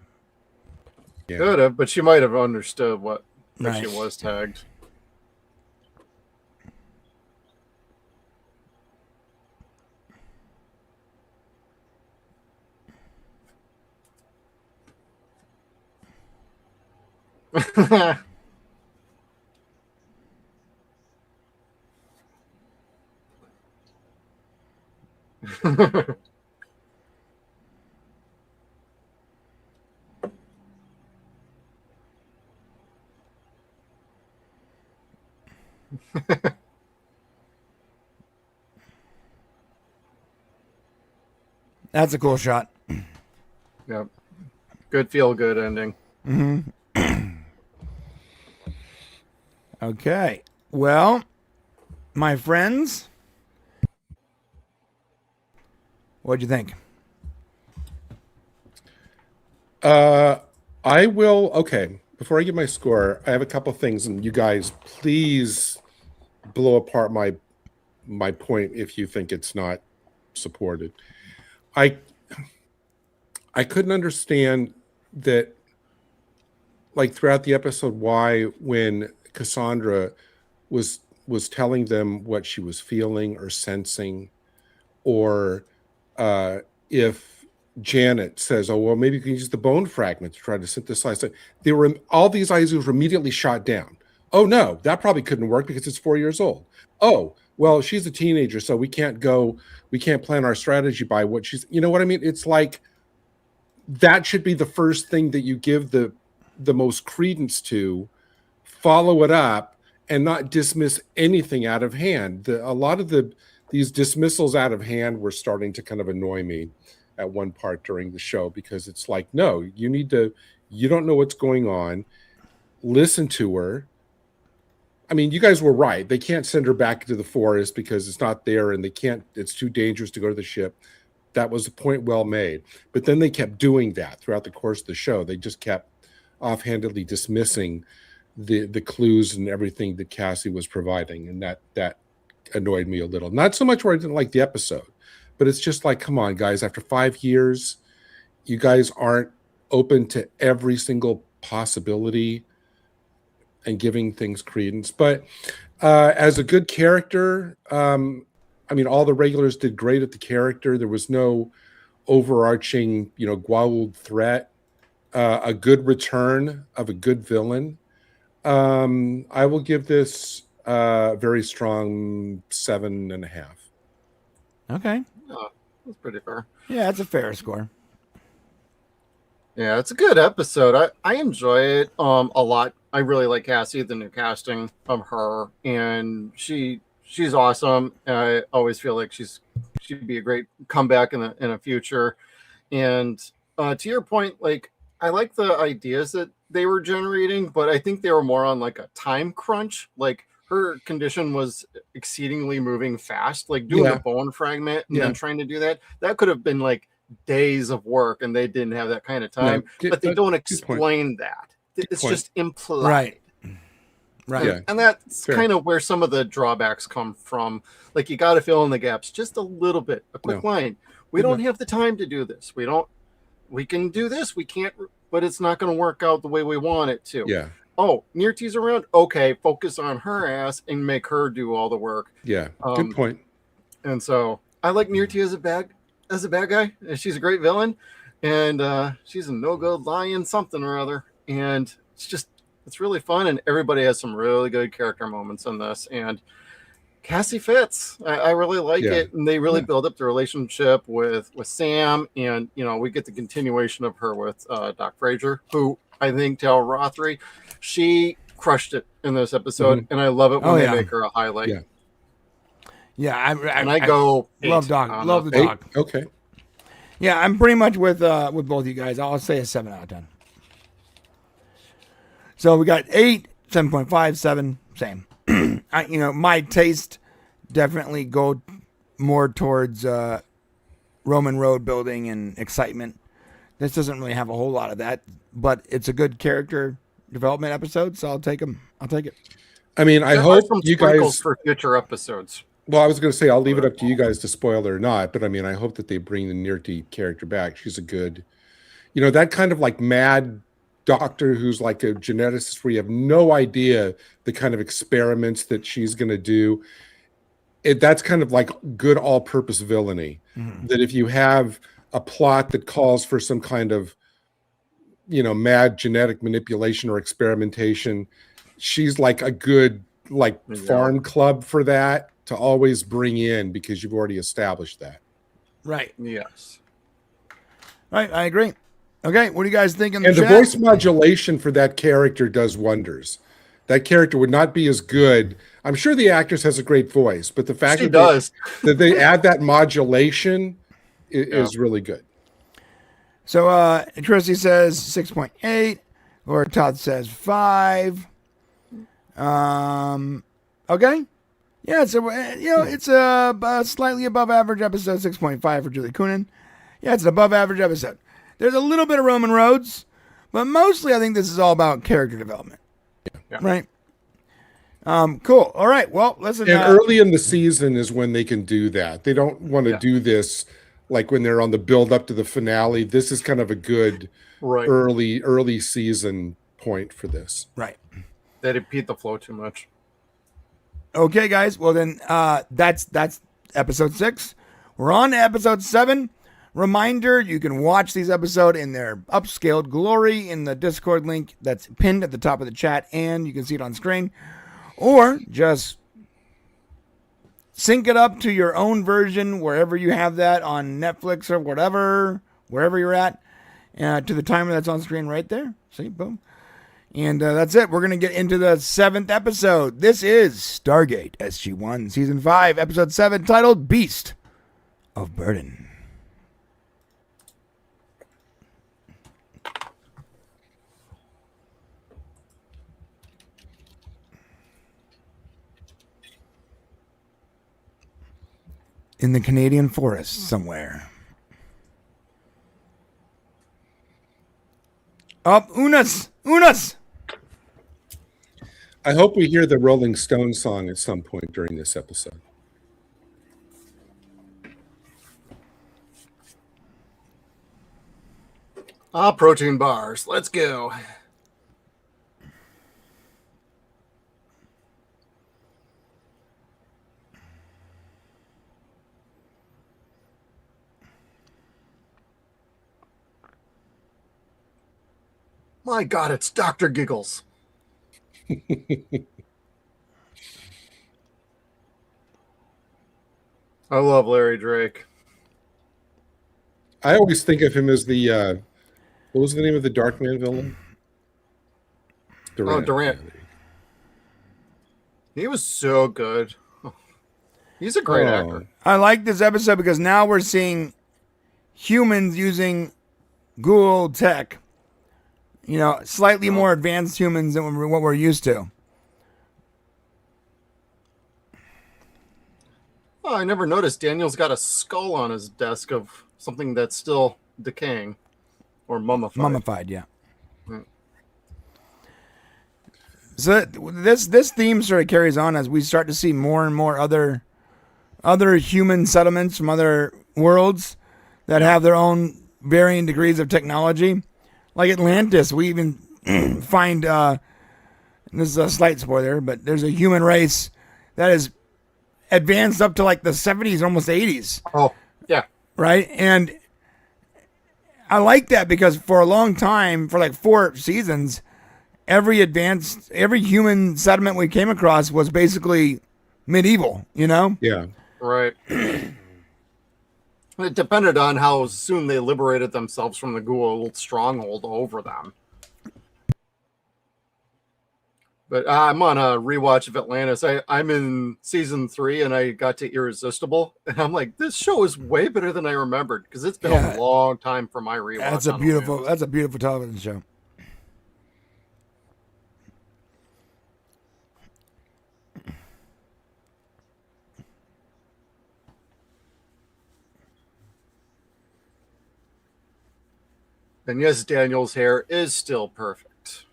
Speaker 2: Yeah.
Speaker 3: Could have, but she might have understood that
Speaker 1: Right.
Speaker 3: she was tagged.
Speaker 1: That's a cool shot.
Speaker 3: Yep. Good feel good ending.
Speaker 1: Okay. Well, my friends, what'd you think?
Speaker 2: I will. Okay, before I give my score, I have a couple things, and you guys, please blow apart my point if you think it's not supported. I couldn't understand that, like throughout the episode, why when Cassandra was telling them what she was feeling or sensing, or if Janet says, "Oh well, maybe you can use the bone fragment to try to synthesize it." They were all these ideas were immediately shot down. Oh no, that probably couldn't work because it's 4 years old. Oh well, she's a teenager, so we can't plan our strategy by what she's. You know what I mean? It's like that should be the first thing that you give the most credence to, follow it up, and not dismiss anything out of hand. A lot of these dismissals out of hand were starting to kind of annoy me at one part during the show, because it's like, no, you don't know what's going on. Listen to her. I mean, you guys were right. They can't send her back to the forest because it's not there, and it's too dangerous to go to the ship. That was a point well made. But then they kept doing that throughout the course of the show. They just kept offhandedly dismissing the clues and everything that Cassie was providing, and that annoyed me a little. Not so much where I didn't like the episode, but it's just like, come on, guys, after 5 years, you guys aren't open to every single possibility and giving things credence. But as a good character, I mean, all the regulars did great at the character. There was no overarching, Goa'uld threat. A good return of a good villain. I will give this a very strong 7.5.
Speaker 1: Okay.
Speaker 3: Oh, that's pretty fair.
Speaker 1: Yeah, that's a fair score.
Speaker 3: Yeah, it's a good episode. I enjoy it a lot. I really like Cassie, the new casting of her, and she's awesome. I always feel like she'd be a great comeback in the future. And to your point, like, I like the ideas that they were generating, but I think they were more on like a time crunch. Like, her condition was exceedingly moving fast, like doing the bone fragment and then trying to do that. That could have been like days of work, and they didn't have that kind of time. But they don't explain that. It's just implied.
Speaker 1: Right.
Speaker 2: Yeah.
Speaker 3: And that's kind of where some of the drawbacks come from. Like, you got to fill in the gaps just a little bit. A quick line. We don't have the time to do this. We can do this. We can't, but it's not going to work out the way we want it to.
Speaker 2: Yeah.
Speaker 3: Oh, Nirti's around. Okay, focus on her ass and make her do all the work.
Speaker 2: Yeah. Good point.
Speaker 3: And so I like Nirti as a bad guy. She's a great villain, and she's a no-good lion something or other. And it's really fun, and everybody has some really good character moments in this. And Cassie fits. I really like it, and they really build up the relationship with Sam, and we get the continuation of her with Doc Frazier, who I think Tal Rothery, she crushed it in this episode, and I love it when they make her a highlight. I go
Speaker 1: love Doc, love the Doc.
Speaker 2: Okay.
Speaker 1: Yeah, I'm pretty much with both you guys. I'll say a 7 out of 10. So we got 8, 7.5, 7, same. My taste definitely go more towards Roman road building and excitement. This doesn't really have a whole lot of that, but it's a good character development episode, so I'll take them. I'll take it.
Speaker 2: I mean, I hope you guys
Speaker 3: for future episodes.
Speaker 2: Well, I was going to say I'll leave it up to you guys to spoil it or not, but I mean, I hope that they bring the Nirti character back. She's a good, that kind of like mad doctor who's like a geneticist where you have no idea the kind of experiments that she's going to do. That's kind of like good all-purpose villainy. That if you have a plot that calls for some kind of mad genetic manipulation or experimentation, she's like a good farm club for that to always bring in, because you've already established that.
Speaker 1: Right.
Speaker 3: Yes.
Speaker 1: Right. I agree. Okay. What do you guys think in the
Speaker 2: And
Speaker 1: chat?
Speaker 2: the voice modulation for that character does wonders. That character would not be as good. I'm sure the actress has a great voice, but the fact that they add that modulation is really good.
Speaker 1: So Christy says 6.8, or Todd says 5. Okay. Yeah, it's a slightly above average episode, 6.5 for Julie Coonan. Yeah, it's an above average episode. There's a little bit of Roman roads, but mostly I think this is all about character development. Yeah. Right? Cool. All right. Well, listen.
Speaker 2: And early in the season is when they can do that. They don't want to do this like when they're on the build up to the finale. This is kind of a good early season point for this.
Speaker 1: Right.
Speaker 3: They repeat the flow too much.
Speaker 1: Okay, guys. Well, then that's episode 6. We're on to episode 7. Reminder, you can watch these episodes in their upscaled glory in the Discord link that's pinned at the top of the chat, and you can see it on screen. Or just sync it up to your own version wherever you have that on Netflix or whatever, wherever you're at, to the timer that's on screen right there. See, boom. And that's it. We're going to get into the 7th episode. This is Stargate SG-1, Season 5, Episode 7, titled Beast of Burden. In the Canadian forest somewhere. Up, Unas!
Speaker 2: I hope we hear the Rolling Stones song at some point during this episode.
Speaker 3: Protein bars. Let's go. My God, it's Dr. Giggles. I love Larry Drake.
Speaker 2: I always think of him as the what was the name of the Darkman villain?
Speaker 3: Durant. He was so good. He's a great actor.
Speaker 1: I like this episode because now we're seeing humans using ghoul tech. Slightly more advanced humans than what we're used to.
Speaker 3: Oh, I never noticed Daniel's got a skull on his desk of something that's still decaying or mummified.
Speaker 1: Mummified, yeah. So this theme sort of carries on as we start to see more and more other human settlements from other worlds that have their own varying degrees of technology. Like Atlantis, we even find, this is a slight spoiler, but there's a human race that is advanced up to like the 70s, almost 80s.
Speaker 3: Oh, yeah.
Speaker 1: Right? And I like that because for a long time, for like 4 seasons, every human settlement we came across was basically medieval,
Speaker 2: Yeah.
Speaker 3: Right. It depended on how soon they liberated themselves from the ghoul stronghold over them. But I'm on a rewatch of Atlantis. I'm in season 3 and I got to Irresistible. And I'm like, this show is way better than I remembered because it's been a long time for my rewatch.
Speaker 1: That's a beautiful television show.
Speaker 3: And yes, Daniel's hair is still perfect.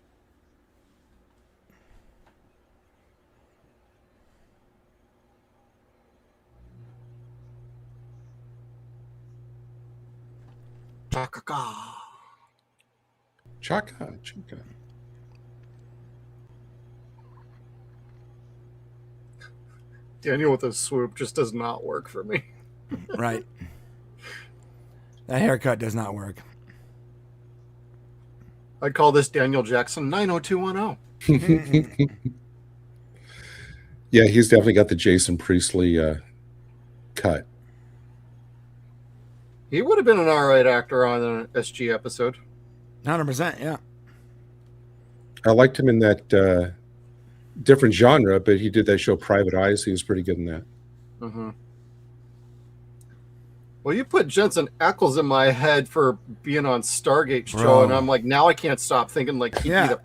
Speaker 3: Chaka.
Speaker 2: Chaka.
Speaker 3: Daniel with a swoop just does not work for me.
Speaker 1: Right. That haircut does not work.
Speaker 3: I'd call this Daniel Jackson 90210.
Speaker 2: Yeah, he's definitely got the Jason Priestley cut.
Speaker 3: He would have been an alright actor on an SG episode.
Speaker 1: 100%, yeah.
Speaker 2: I liked him in that different genre, but he did that show Private Eyes. He was pretty good in that.
Speaker 3: Mm-hmm. Well, you put Jensen Ackles in my head for being on Stargate show,
Speaker 1: Bro.
Speaker 3: and I'm like, now I can't stop thinking like he'd be the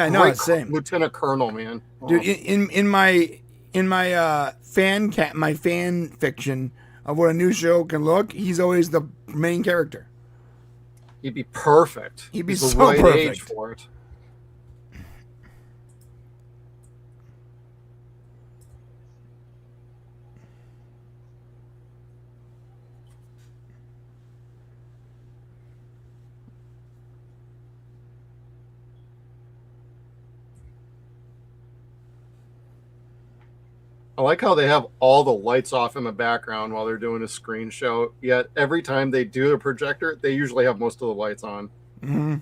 Speaker 1: no,
Speaker 3: great
Speaker 1: same.
Speaker 3: Lieutenant Colonel, man.
Speaker 1: Dude, in my fan fiction of what a new show can look, he's always the main character.
Speaker 3: He'd be perfect.
Speaker 1: He'd be
Speaker 3: He's the
Speaker 1: so
Speaker 3: right
Speaker 1: perfect.
Speaker 3: age for it. I like how they have all the lights off in the background while they're doing a screen show. Yet every time they do a projector, they usually have most of the lights on.
Speaker 1: Mm-hmm.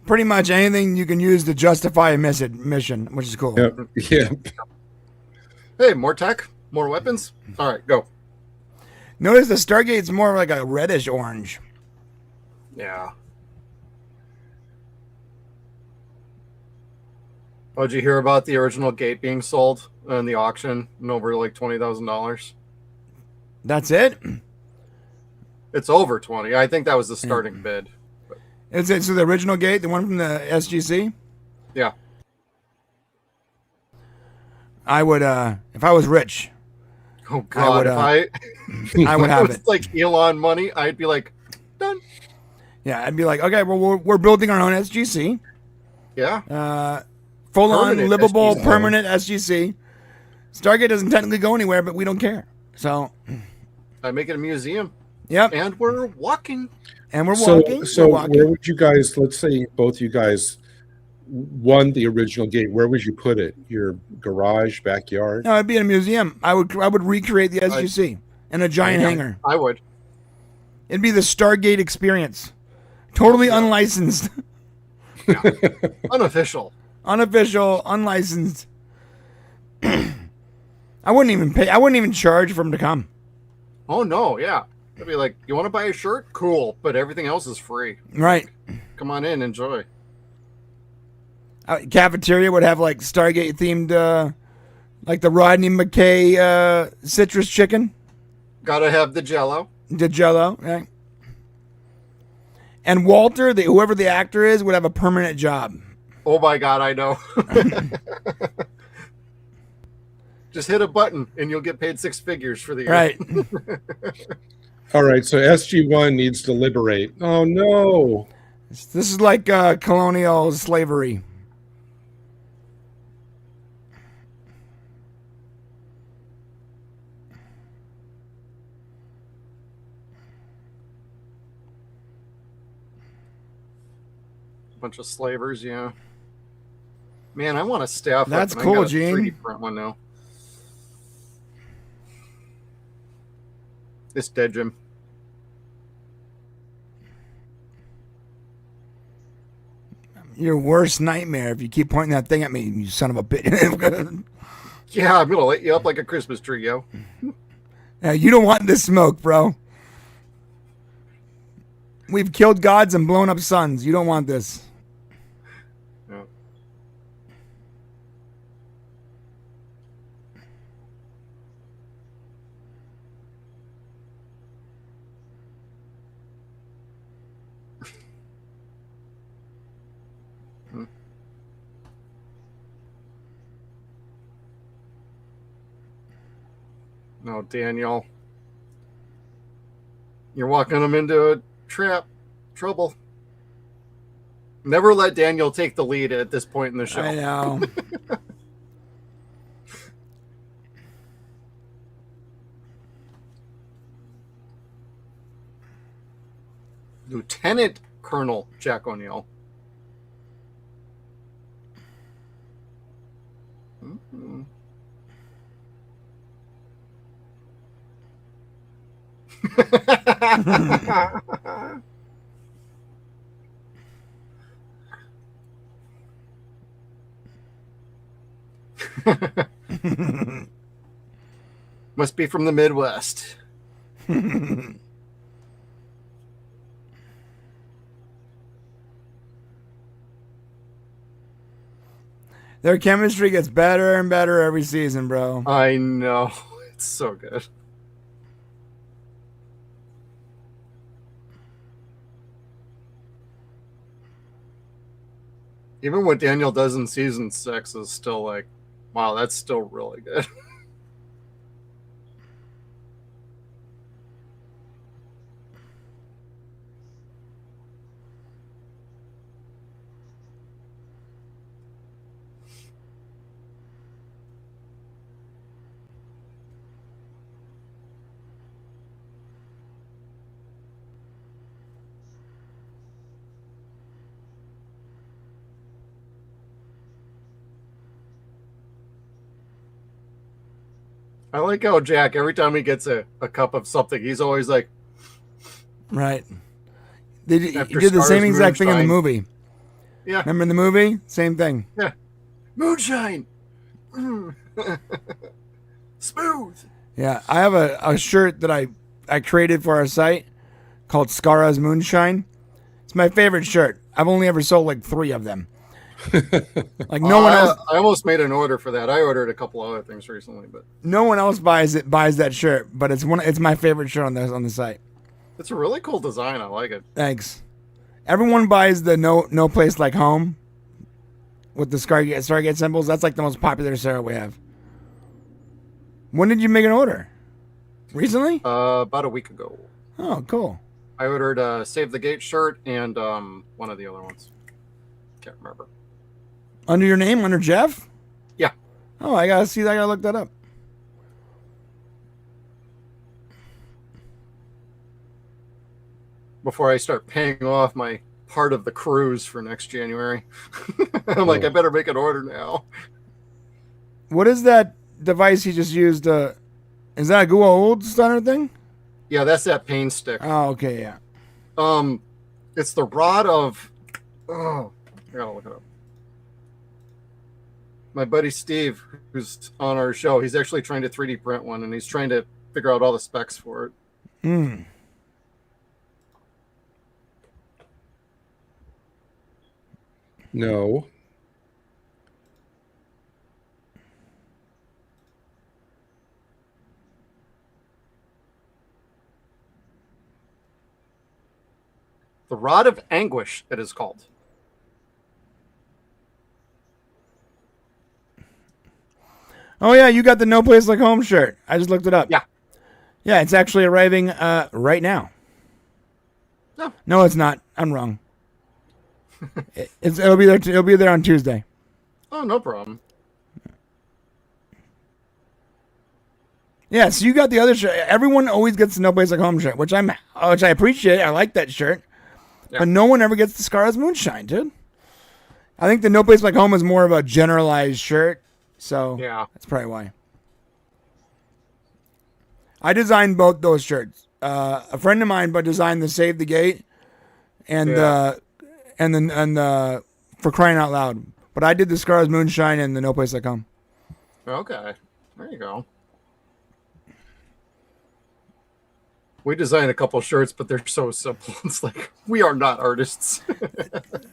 Speaker 1: Pretty much anything you can use to justify a mission, which is cool.
Speaker 2: Yep. Yeah.
Speaker 3: Hey, more tech, more weapons. All right, go.
Speaker 1: Notice the Stargate's more like a reddish orange.
Speaker 3: Yeah. Oh, did you hear about the original gate being sold in the auction and over like $20,000?
Speaker 1: That's it?
Speaker 3: It's over 20. I think that was the starting bid.
Speaker 1: Is it so the original gate, the one from the SGC?
Speaker 3: Yeah.
Speaker 1: I would if I was rich,
Speaker 3: Oh God,
Speaker 1: I would have
Speaker 3: it.
Speaker 1: it.
Speaker 3: Like Elon money, I'd be like, done.
Speaker 1: Yeah, I'd be like, okay, well we're building our own SGC.
Speaker 3: Yeah.
Speaker 1: Full on
Speaker 3: Permanent
Speaker 1: livable
Speaker 3: SGC.
Speaker 1: permanent SGC. Stargate doesn't technically go anywhere, but we don't care. So
Speaker 3: I make it a museum.
Speaker 1: Yep.
Speaker 3: And we're walking.
Speaker 1: And we're walking.
Speaker 2: So
Speaker 1: we're walking.
Speaker 2: where would you guys, let's say both you guys won the original gate, where would you put it? Your garage, backyard?
Speaker 1: No, it'd be in a museum. I would recreate the SGC in a giant hangar.
Speaker 3: I would.
Speaker 1: It'd be the Stargate experience. Totally unlicensed.
Speaker 3: Yeah. Unofficial.
Speaker 1: Unofficial, unlicensed. I wouldn't even pay. I wouldn't even charge for them to come.
Speaker 3: Oh no, yeah. I'd be like, you want to buy a shirt? Cool, but everything else is free.
Speaker 1: Right.
Speaker 3: Come on in, enjoy.
Speaker 1: Cafeteria would have like Stargate themed, like the Rodney McKay citrus chicken.
Speaker 3: Gotta have the Jello.
Speaker 1: The Jello, right? And Walter, whoever the actor is, would have a permanent job.
Speaker 3: Oh my God, I know. Just hit a button and you'll get paid 6 figures for the year.
Speaker 1: Right.
Speaker 2: All right, so SG-1 needs to liberate. Oh no.
Speaker 1: This is like colonial slavery.
Speaker 3: Bunch of slavers, yeah. Man, I want a staff.
Speaker 1: That's
Speaker 3: weapon. I
Speaker 1: cool,
Speaker 3: got a
Speaker 1: Gene.
Speaker 3: 3D print one now. It's dead, Jim.
Speaker 1: Your worst nightmare if you keep pointing that thing at me, you son of a bitch.
Speaker 3: Yeah, I'm gonna light you up like a Christmas tree, yo.
Speaker 1: You don't want this smoke, bro. We've killed gods and blown up suns. You don't want this.
Speaker 3: Yeah. No, Daniel. You're walking them into a trap. Trouble. Never let Daniel take the lead at this point in the show.
Speaker 1: I know.
Speaker 3: Lieutenant Colonel Jack O'Neill. Must be from the Midwest.
Speaker 1: Their chemistry gets better and better every season, bro.
Speaker 3: I know. It's so good. Even what Daniel does in season 6 is still like, wow, that's still really good. I like how Jack, every time he gets a cup of something, he's always like,
Speaker 1: Right. He
Speaker 3: After
Speaker 1: did the same
Speaker 3: Scar's
Speaker 1: exact thing in the
Speaker 3: moonshine.
Speaker 1: movie.
Speaker 3: yeah,
Speaker 1: Remember in the movie? Same thing.
Speaker 3: moonshine. Smooth.
Speaker 1: Yeah, I have a shirt that I created for our site called Scara's Moonshine. It's my favorite shirt. I've only ever sold like 3 of them. Like no one else,
Speaker 3: I almost made an order for that. I ordered a couple other things recently, but
Speaker 1: no one else buys that shirt. But it's my favorite shirt on the site.
Speaker 3: it's a really cool design. I like it.
Speaker 1: Thanks. Everyone buys the no place like home with the Stargate symbols. That's like the most popular shirt we have. When did you make an order? Recently?
Speaker 3: About a week ago.
Speaker 1: Oh, cool.
Speaker 3: I ordered a Save the Gate shirt and one of the other ones. Can't remember.
Speaker 1: Under your name? Under Jeff?
Speaker 3: Yeah.
Speaker 1: Oh, I gotta see that. I gotta look that up.
Speaker 3: Before I start paying off my part of the cruise for next January. I'm like, I better make an order now.
Speaker 1: What is that device he just used? Is that a Goa'uld stunner thing?
Speaker 3: Yeah, that's that pain stick.
Speaker 1: Oh, okay, yeah.
Speaker 3: It's the rod of. Oh, I gotta look it up. My buddy Steve, who's on our show, he's actually trying to 3D print one, and he's trying to figure out all the specs for it.
Speaker 1: Hmm.
Speaker 2: No.
Speaker 3: The Rod of Anguish, it is called.
Speaker 1: Oh yeah, you got the No Place Like Home shirt. I just looked it up.
Speaker 3: Yeah.
Speaker 1: Yeah, it's actually arriving right now.
Speaker 3: No.
Speaker 1: No, it's not. I'm wrong. It'll be there. It'll be there on Tuesday.
Speaker 3: Oh, no problem.
Speaker 1: Yeah, so you got the other shirt. Everyone always gets the No Place Like Home shirt, which I appreciate. I like that shirt,
Speaker 3: Yeah.
Speaker 1: but no one ever gets the Scar's Moonshine, dude. I think the No Place Like Home is more of a generalized shirt, so
Speaker 3: Yeah.
Speaker 1: that's probably why. I designed both those shirts. A friend of mine, but designed the Save the Gate, and
Speaker 3: Yeah.
Speaker 1: and for crying out loud. But I did the Scar's Moonshine and the No Place Like Home.
Speaker 3: Okay. There you go. We designed a couple shirts, but they're so simple. It's like, we are not artists.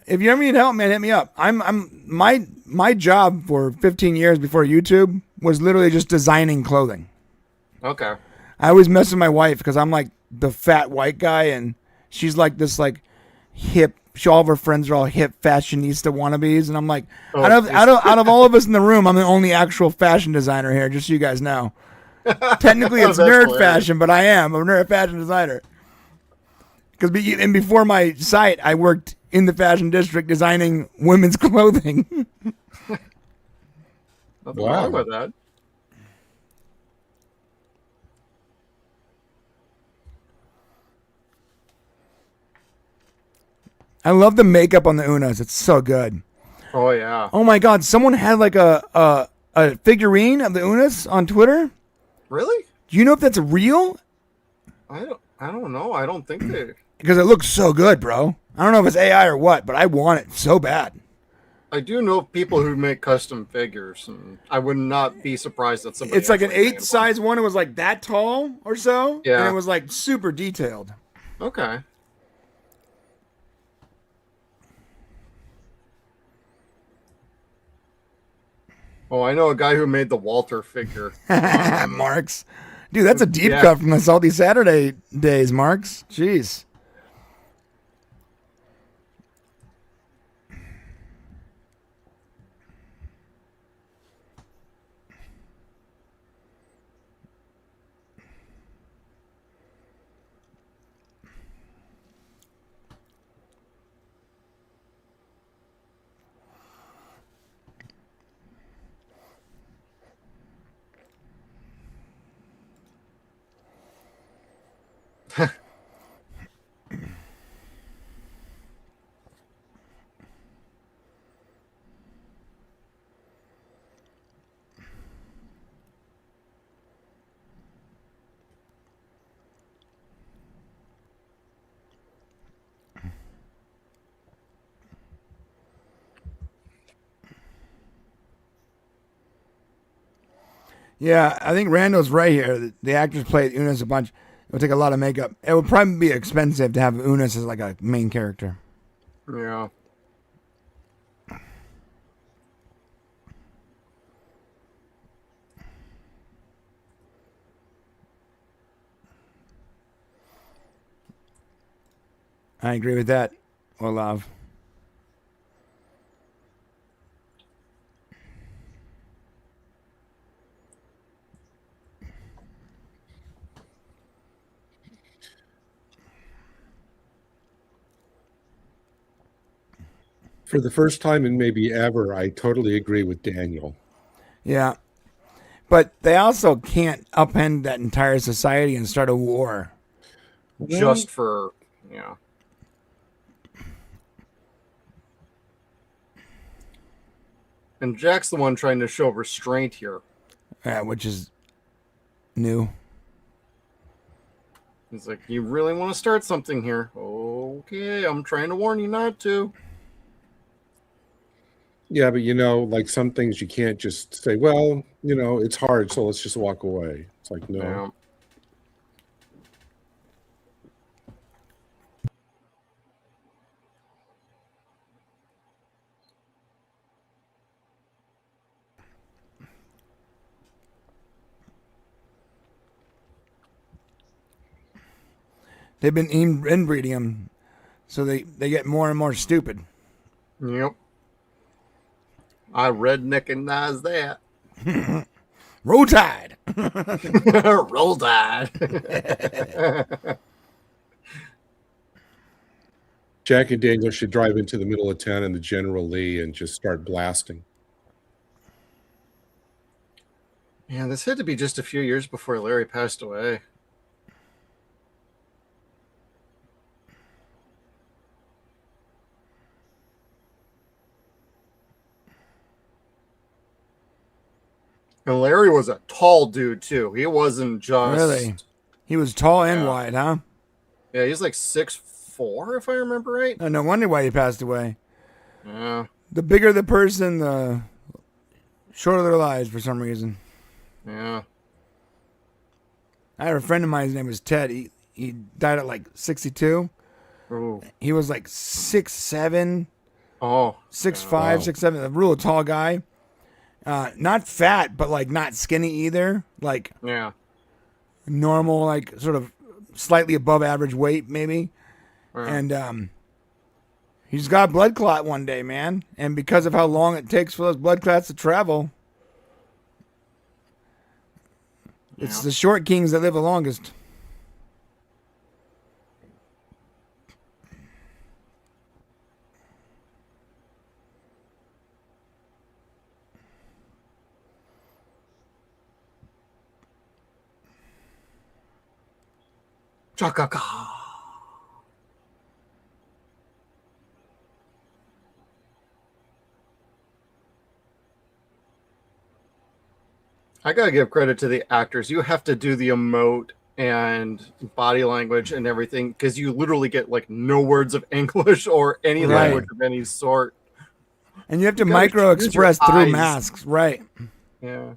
Speaker 1: If you ever need help, man, hit me up. My job for 15 years before YouTube was literally just designing clothing.
Speaker 3: Okay.
Speaker 1: I always mess with my wife because I'm like the fat white guy, and she's like this like hip. All of her friends are all hip fashionista wannabes, and I'm like,
Speaker 3: Oh,
Speaker 1: out of all of us in the room, I'm the only actual fashion designer here. Just so you guys know. Technically, it's
Speaker 3: That's
Speaker 1: nerd
Speaker 3: hilarious.
Speaker 1: fashion, but I am a nerd fashion designer. Because before my site, I worked in the fashion district designing women's clothing.
Speaker 3: Nothing
Speaker 2: Wow.
Speaker 3: wrong with that.
Speaker 1: I love the makeup on the Unas. It's so good.
Speaker 3: Oh, yeah.
Speaker 1: Oh my God! Someone had like a figurine of the Unas on Twitter.
Speaker 3: Really?
Speaker 1: Do you know if that's real?
Speaker 3: I don't know. I don't think they.
Speaker 1: Because it looks so good, bro. I don't know if it's AI or what, but I want it so bad.
Speaker 3: I do know people who make custom figures, and I would not be surprised that somebody.
Speaker 1: It's like an
Speaker 3: actually
Speaker 1: 8
Speaker 3: made
Speaker 1: size one. It was like that tall or so.
Speaker 3: Yeah.
Speaker 1: And it was like super detailed.
Speaker 3: one. Okay. Oh, I know a guy who made the Walter figure.
Speaker 1: Marks. Dude, that's a deep
Speaker 3: Yeah.
Speaker 1: cut from the Salty Saturday days, Marks. Jeez. Yeah, I think Randall's right here. The actors played Unis a bunch. It would take a lot of makeup. It would probably be expensive to have Unis as like a main character.
Speaker 3: Yeah.
Speaker 1: I agree with that, Olav.
Speaker 2: For the first time in maybe ever, I totally agree with Daniel.
Speaker 1: Yeah. But they also can't upend that entire society and start a war.
Speaker 3: Just for yeah. And Jack's the one trying to show restraint here.
Speaker 1: Yeah, which is new.
Speaker 3: He's like, "You really want to start something here? Okay, I'm trying to warn you not to."
Speaker 2: Yeah, but like some things you can't just say, well, it's hard, so let's just walk away. It's like, no.
Speaker 3: Yeah.
Speaker 1: They've been inbreeding them, so they get more and more stupid.
Speaker 3: Yep. I recognize that.
Speaker 1: Roll Tide.
Speaker 3: Roll Tide.
Speaker 2: Jack and Daniel should drive into the middle of town in the General Lee and just start blasting.
Speaker 3: Yeah, this had to be just a few years before Larry passed away. And Larry was a tall dude too. He wasn't just
Speaker 1: Really? He was tall and
Speaker 3: Yeah.
Speaker 1: wide, huh?
Speaker 3: Yeah, he's like 6'4", if I remember right.
Speaker 1: No wonder why he passed away.
Speaker 3: Yeah,
Speaker 1: The bigger the person, the shorter their lives for some reason.
Speaker 3: yeah.
Speaker 1: I had a friend of mine, his name was Ted. He died at like 62.
Speaker 3: Ooh.
Speaker 1: He was like 6'7",
Speaker 3: Oh,
Speaker 1: 6'5",
Speaker 2: Wow.
Speaker 1: 6'7", a real tall guy. Not fat, but like not skinny either. Like
Speaker 3: yeah.
Speaker 1: normal, like sort of slightly above average weight, maybe.
Speaker 3: Yeah.
Speaker 1: And he's got a blood clot one day, man. And because of how long it takes for those blood clots to travel, it's the short kings that live the longest.
Speaker 3: Chaka-ka. I gotta give credit to the actors. You have to do the emote and body language and everything, because you literally get like no words of English or any
Speaker 1: Right.
Speaker 3: language of any sort.
Speaker 1: And you have to
Speaker 3: You gotta
Speaker 1: micro
Speaker 3: use your
Speaker 1: express through
Speaker 3: eyes.
Speaker 1: masks, right?
Speaker 3: Yeah.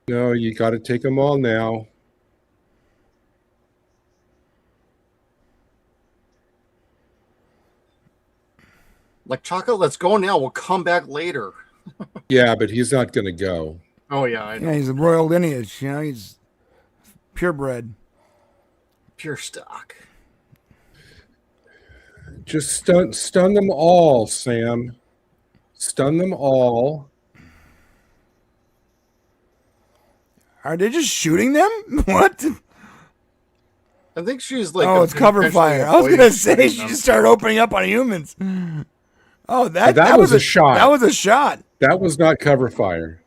Speaker 2: No, you got to take them all now.
Speaker 3: Like, Chaka, let's go now. We'll come back later.
Speaker 2: Yeah, but he's not going to go.
Speaker 3: Oh, yeah, I know.
Speaker 1: Yeah, he's a royal lineage. You know, he's purebred.
Speaker 3: Pure stock.
Speaker 2: Just stun them all, Sam. Stun them all.
Speaker 1: Are they just shooting them? What?
Speaker 3: I think she's like.
Speaker 1: Oh, it's cover fire. I was gonna say
Speaker 3: avoiding
Speaker 1: she
Speaker 3: them.
Speaker 1: just started opening up on humans. Oh, that
Speaker 2: was a shot.
Speaker 1: That was a shot.
Speaker 2: That was not cover fire.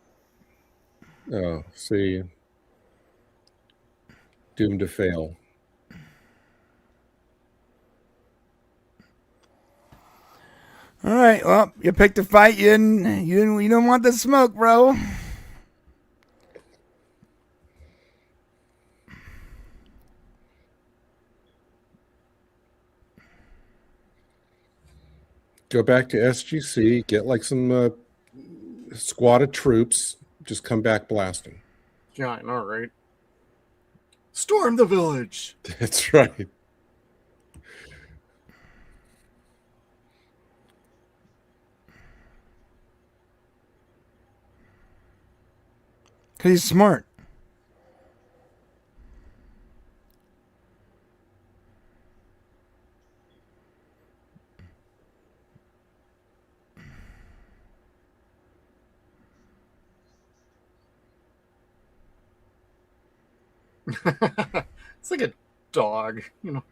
Speaker 2: Oh, see. Doomed to fail.
Speaker 1: All right. Well, you picked a fight. You don't want the smoke, bro.
Speaker 2: Go back to SGC, get like some squad of troops, just come back blasting.
Speaker 3: Yeah, I know, right? Storm the village.
Speaker 2: That's right.
Speaker 1: Because he's smart.
Speaker 3: It's like a dog, you know.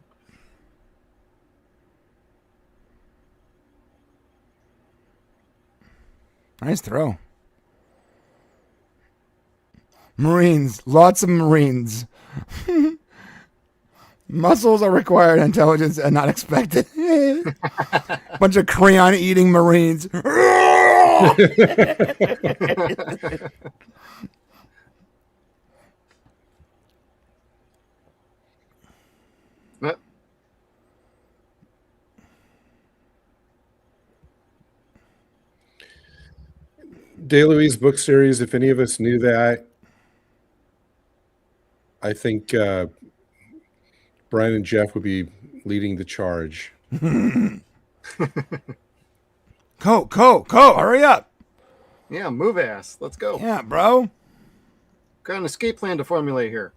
Speaker 1: Nice throw. Marines. Lots of Marines. Muscles are required, intelligence and not expected. Bunch of crayon eating Marines.
Speaker 2: DeLuise book series, if any of us knew that, I think Brian and Jeff would be leading the charge.
Speaker 1: Go, hurry up.
Speaker 3: Yeah, move ass. Let's go.
Speaker 1: Yeah, bro.
Speaker 3: Got an escape plan to formulate here.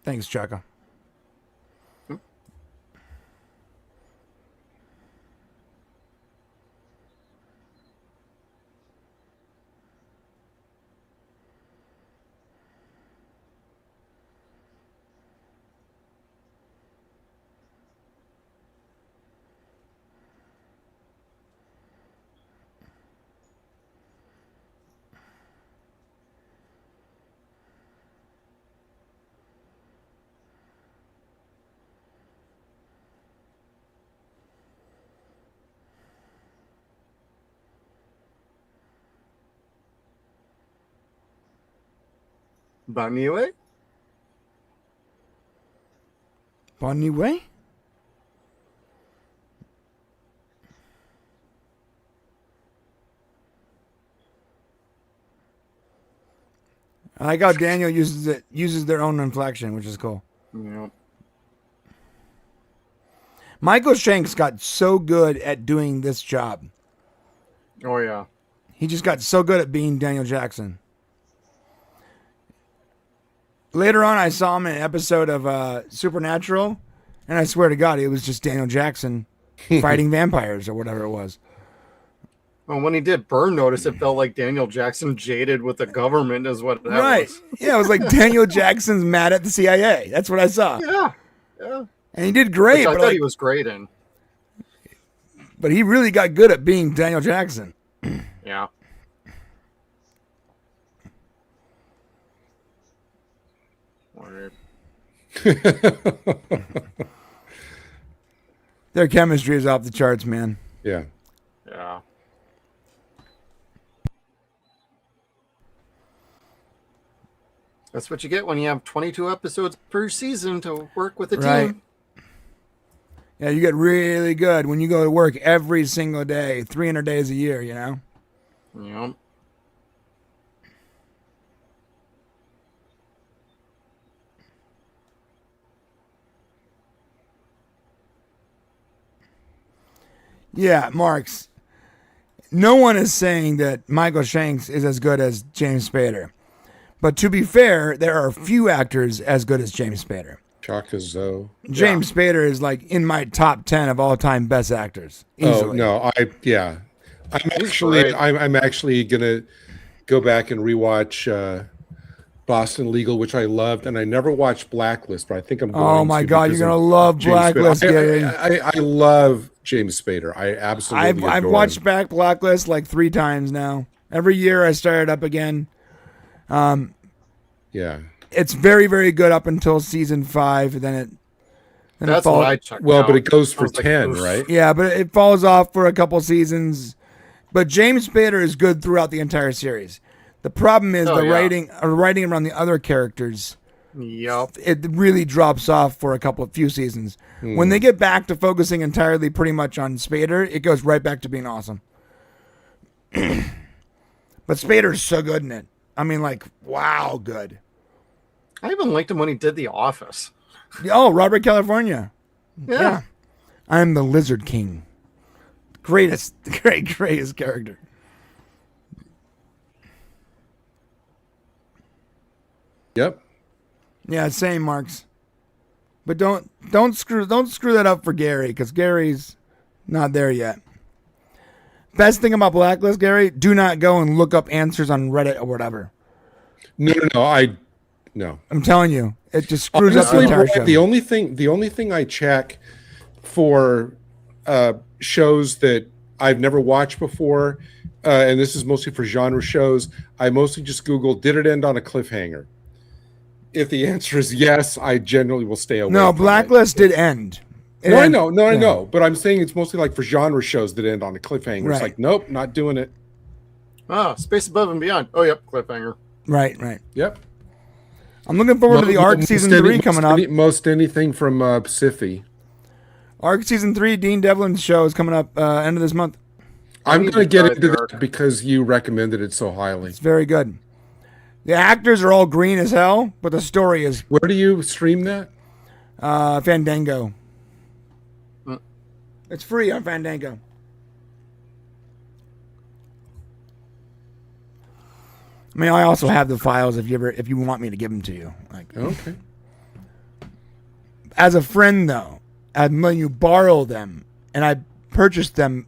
Speaker 1: Thanks, Chaka.
Speaker 3: Anyway,
Speaker 1: Bonnie Way? I like how Daniel uses their own inflection, which is cool.
Speaker 3: yeah.
Speaker 1: Michael Shanks got so good at doing this job.
Speaker 3: Oh yeah.
Speaker 1: He just got so good at being Daniel Jackson. Later on, I saw him in an episode of Supernatural, and I swear to God, it was just Daniel Jackson fighting vampires or whatever it was.
Speaker 3: Well, when he did Burn Notice, it felt like Daniel Jackson jaded with the government, is what that
Speaker 1: Right.
Speaker 3: was.
Speaker 1: Yeah, it was like Daniel Jackson's mad at the CIA. That's what I saw.
Speaker 3: Yeah. Yeah.
Speaker 1: And he did great,
Speaker 3: Which I
Speaker 1: but,
Speaker 3: thought he was great in.
Speaker 1: but he really got good at being Daniel Jackson.
Speaker 3: Yeah. Word.
Speaker 1: Their chemistry is off the charts, man.
Speaker 2: Yeah.
Speaker 3: Yeah. That's what you get when you have 22 episodes per season to work with a
Speaker 1: Right.
Speaker 3: team.
Speaker 1: Yeah, you get really good when you go to work every single day, 300 days a year, you know?
Speaker 3: Yep.
Speaker 1: Yeah, Marks. No one is saying that Michael Shanks is as good as James Spader. But to be fair, there are few actors as good as James Spader.
Speaker 2: Chaka Zoe.
Speaker 1: James Spader is like in my top 10 of all time best actors. Easily.
Speaker 2: Oh no,
Speaker 3: great.
Speaker 2: I'm actually gonna go back and rewatch Boston Legal, which I loved, and I never watched Blacklist, but I think I'm going
Speaker 1: Oh my
Speaker 2: to
Speaker 1: God, you're
Speaker 2: because
Speaker 1: gonna
Speaker 2: of
Speaker 1: love
Speaker 2: James
Speaker 1: Blacklist,
Speaker 2: Spader.
Speaker 1: Gary.
Speaker 2: I love James Spader. I absolutely
Speaker 1: I've
Speaker 2: adore
Speaker 1: watched
Speaker 2: him.
Speaker 1: back Blacklist like 3 times now. Every year I start it up again.
Speaker 2: Yeah.
Speaker 1: It's very, very good up until season 5. Then it
Speaker 3: That's
Speaker 1: falls.
Speaker 3: what I checked
Speaker 2: Well,
Speaker 3: out.
Speaker 2: but it goes
Speaker 3: I
Speaker 2: for
Speaker 3: was like,
Speaker 2: 10,
Speaker 3: oof.
Speaker 2: right?
Speaker 1: Yeah, but it falls off for a couple seasons. But James Spader is good throughout the entire series. The problem is
Speaker 3: Oh,
Speaker 1: the
Speaker 3: yeah.
Speaker 1: writing around the other characters.
Speaker 3: Yep.
Speaker 1: It really drops off for few seasons. When they get back to focusing entirely pretty much on Spader, it goes right back to being awesome. But Spader's so good in it. I mean, like, wow, good.
Speaker 3: I even liked him when he did The Office.
Speaker 1: Oh, Robert California.
Speaker 3: Yeah.
Speaker 1: I'm the Lizard King. Greatest character.
Speaker 2: Yep.
Speaker 1: Yeah, same Marks. But don't screw that up for Gary, because Gary's not there yet. Best thing about Blacklist, Gary, do not go and look up answers on Reddit or whatever.
Speaker 2: No. No.
Speaker 1: I'm telling you, it just screws up the
Speaker 2: Honestly,
Speaker 1: entire
Speaker 2: Brad,
Speaker 1: show.
Speaker 2: the only thing I check for shows that I've never watched before, and this is mostly for genre shows, I mostly just Google, did it end on a cliffhanger? If the answer is yes, I generally will stay away.
Speaker 1: No,
Speaker 2: from
Speaker 1: Blacklist did end. It
Speaker 2: No, I
Speaker 1: end-
Speaker 2: know. No, I
Speaker 1: yeah.
Speaker 2: know. But I'm saying it's mostly like for genre shows that end on a cliffhanger.
Speaker 1: Right.
Speaker 2: It's like, nope, not doing it.
Speaker 3: Ah, Space Above and Beyond. Oh, yep. Cliffhanger.
Speaker 1: Right.
Speaker 2: Yep.
Speaker 1: I'm looking forward to the Arc season 3 coming up.
Speaker 2: Most anything from Syfy.
Speaker 1: Arc season 3, Dean Devlin's show is coming up end of this month.
Speaker 2: I'm
Speaker 3: need
Speaker 2: going to
Speaker 3: to
Speaker 2: get
Speaker 3: try
Speaker 2: into
Speaker 3: the
Speaker 2: that
Speaker 3: Arc.
Speaker 2: because you recommended it so highly.
Speaker 1: It's very good. The actors are all green as hell, but the story is
Speaker 2: Where do you stream that?
Speaker 1: Fandango.
Speaker 3: Mm.
Speaker 1: It's free on Fandango. I mean, I also have the files if you want me to give them to you. Like,
Speaker 2: Okay.
Speaker 1: as a friend, though, I'm letting you borrow them, and I purchased them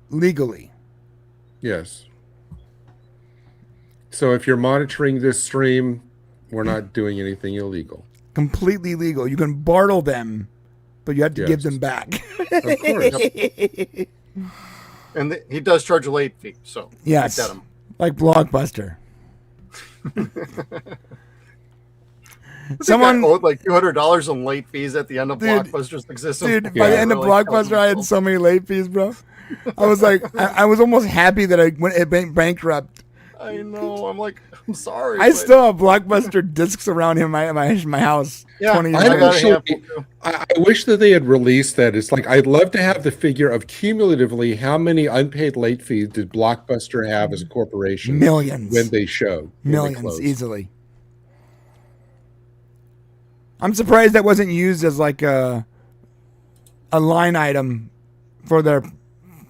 Speaker 1: legally.
Speaker 2: Yes. So if you're monitoring this stream, we're not doing anything illegal.
Speaker 1: Completely legal. You can borrow them, but you have to give
Speaker 2: Yes.
Speaker 1: them back.
Speaker 2: Of course.
Speaker 3: And he does charge a late fee. So
Speaker 1: Yes.
Speaker 3: get him.
Speaker 1: Like Blockbuster.
Speaker 3: Someone
Speaker 1: Someone,
Speaker 3: owed like $200 in late fees at the end of
Speaker 1: Dude,
Speaker 3: Blockbuster's existence.
Speaker 1: dude,
Speaker 3: before
Speaker 1: by the
Speaker 3: they
Speaker 1: end of
Speaker 3: were, like,
Speaker 1: Blockbuster, I had so many late fees, bro. I was like, I was almost happy that I went bankrupt.
Speaker 3: I know. I'm like, I'm sorry.
Speaker 1: I
Speaker 3: but-
Speaker 1: still have Blockbuster discs around here in my house.
Speaker 3: Yeah,
Speaker 1: 20 years
Speaker 3: I
Speaker 1: ago.
Speaker 3: got a
Speaker 2: Actually,
Speaker 3: handful too.
Speaker 2: I wish that they had released that. It's like I'd love to have the figure of cumulatively how many unpaid late fees did Blockbuster have as a corporation
Speaker 1: Millions.
Speaker 2: when they showed when they
Speaker 1: Millions,
Speaker 2: closed.
Speaker 1: easily. I'm surprised that wasn't used as like a line item for their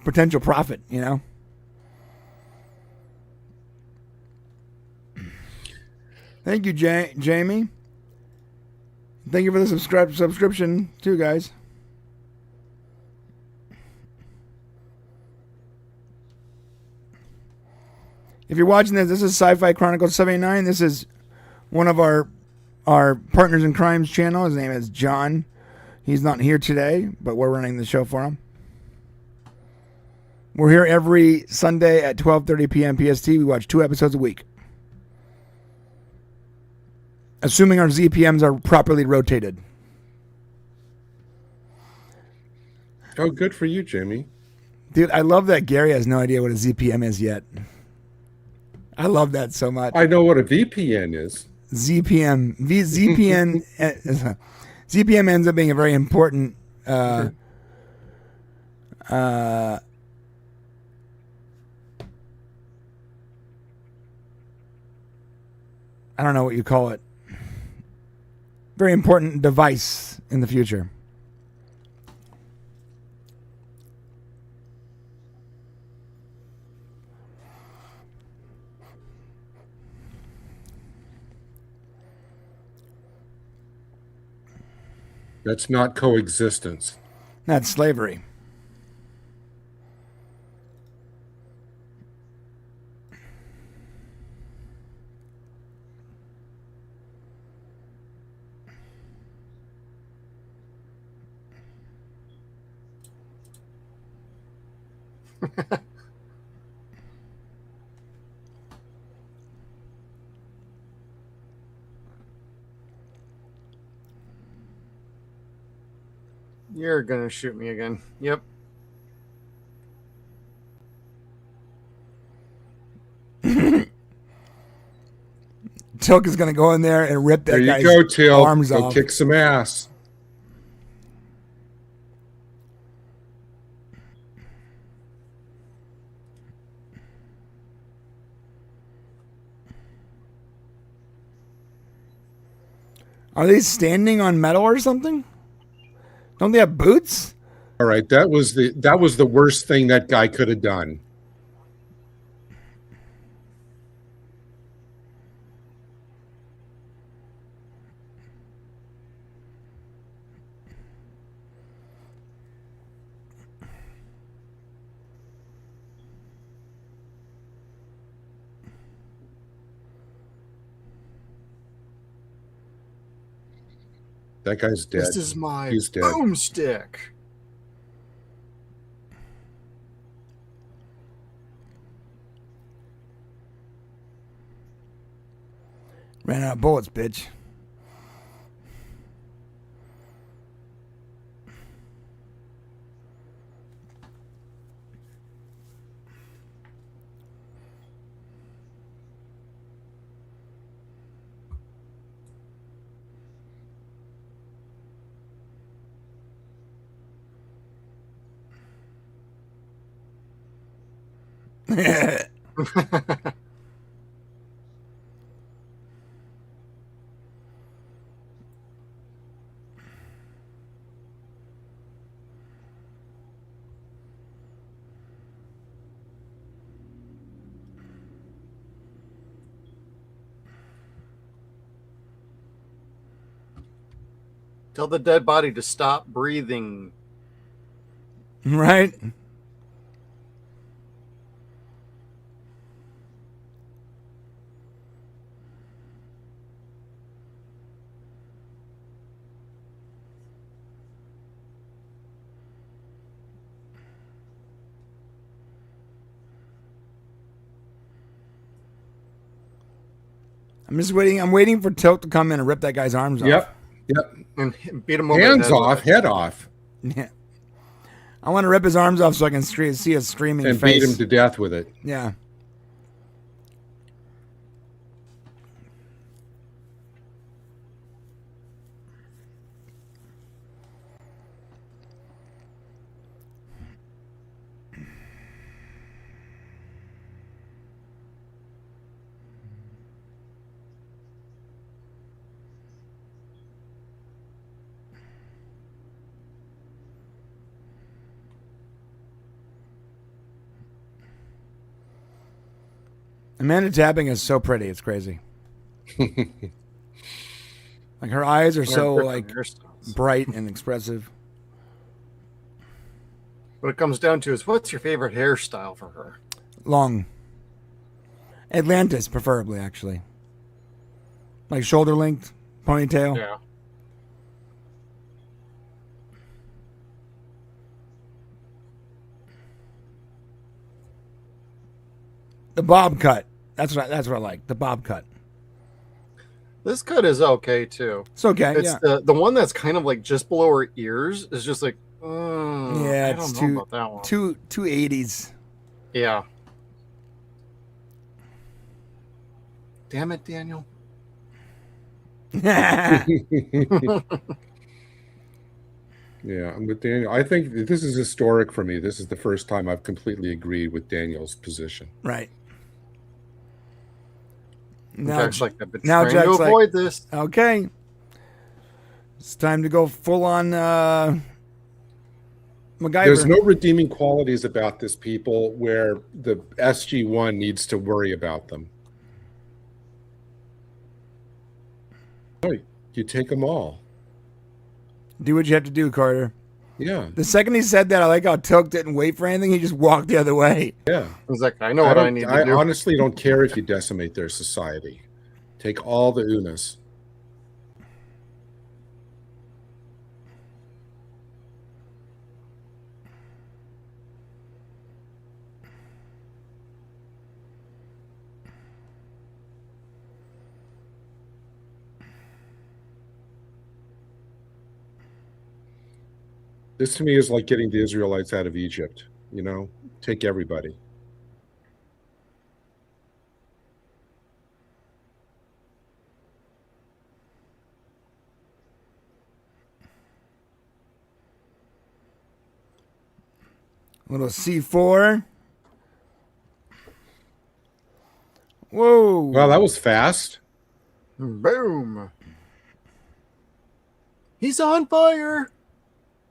Speaker 1: potential profit, you know? Thank you, Jamie. Thank you for the subscription, too, guys. If you're watching this is Sci-Fi Chronicles 79. This is one of our partners in crimes channel. His name is John. He's not here today, but we're running the show for him. We're here every Sunday at 12:30 p.m. PST. We watch 2 episodes a week. Assuming our ZPMs are properly rotated.
Speaker 2: Oh, good for you, Jamie.
Speaker 1: Dude, I love that Gary has no idea what a ZPM is yet. I love that so much.
Speaker 2: I know what a VPN is.
Speaker 1: ZPN ends up being a very important I don't know what you call it. Very important device in the future.
Speaker 2: That's not coexistence.
Speaker 1: That's slavery.
Speaker 3: You're gonna shoot me again. Yep.
Speaker 1: Teal'c is going to go in there and rip that
Speaker 2: There you
Speaker 1: guy's
Speaker 2: go, Teal.
Speaker 1: arms
Speaker 2: Go
Speaker 1: off.
Speaker 2: kick some ass.
Speaker 1: Are they standing on metal or something? Don't they have boots?
Speaker 2: All right, that was the worst thing that guy could have done. That guy's dead.
Speaker 3: This is my
Speaker 2: He's dead.
Speaker 3: boomstick.
Speaker 1: Ran out of bullets, bitch.
Speaker 3: Tell the dead body to stop breathing.
Speaker 1: Right? I'm just waiting. I'm waiting for Teal'c to come in and rip that guy's arms off.
Speaker 2: Yep.
Speaker 3: And beat him over
Speaker 2: Hands
Speaker 3: the head
Speaker 2: off,
Speaker 3: with it.
Speaker 2: head off,
Speaker 1: Yeah. I want to rip his arms off so I can see his screaming
Speaker 2: and
Speaker 1: face.
Speaker 2: beat him to death with it.
Speaker 1: Yeah. Amanda Tapping is so pretty. It's crazy. Like her eyes are so like bright and expressive.
Speaker 3: What it comes down to is, what's your favorite hairstyle for her?
Speaker 1: Long. Atlantis, preferably, actually. Like shoulder length, ponytail.
Speaker 3: Yeah.
Speaker 1: The bob cut. That's what I like. The bob cut.
Speaker 3: This cut is okay too.
Speaker 1: It's okay.
Speaker 3: It's
Speaker 1: yeah.
Speaker 3: the one that's kind of like just below her ears is just like,
Speaker 1: Yeah,
Speaker 3: I
Speaker 1: it's
Speaker 3: don't know about that one.
Speaker 1: two 80s.
Speaker 3: Yeah. Damn it, Daniel.
Speaker 2: Yeah, I'm with Daniel. I think this is historic for me. This is the first time I've completely agreed with Daniel's position.
Speaker 1: Right.
Speaker 3: Jack's like, I've been
Speaker 1: now
Speaker 3: trying to
Speaker 1: Jack's like,
Speaker 3: avoid this.
Speaker 1: Okay. It's time to go full on MacGyver.
Speaker 2: There's no redeeming qualities about this people where the SG-1 needs to worry about them. Oh, you take them all.
Speaker 1: Do what you have to do, Carter.
Speaker 2: Yeah.
Speaker 1: The second he said that, I like how Teal'c didn't wait for anything. He just walked the other way.
Speaker 2: Yeah.
Speaker 3: I was like, I know what I need to do.
Speaker 2: I honestly don't care if you decimate their society. Take all the Unas. This to me is like getting the Israelites out of Egypt, you know? Take everybody.
Speaker 1: Little C4. Whoa.
Speaker 2: Wow, that was fast.
Speaker 3: Boom. He's on fire.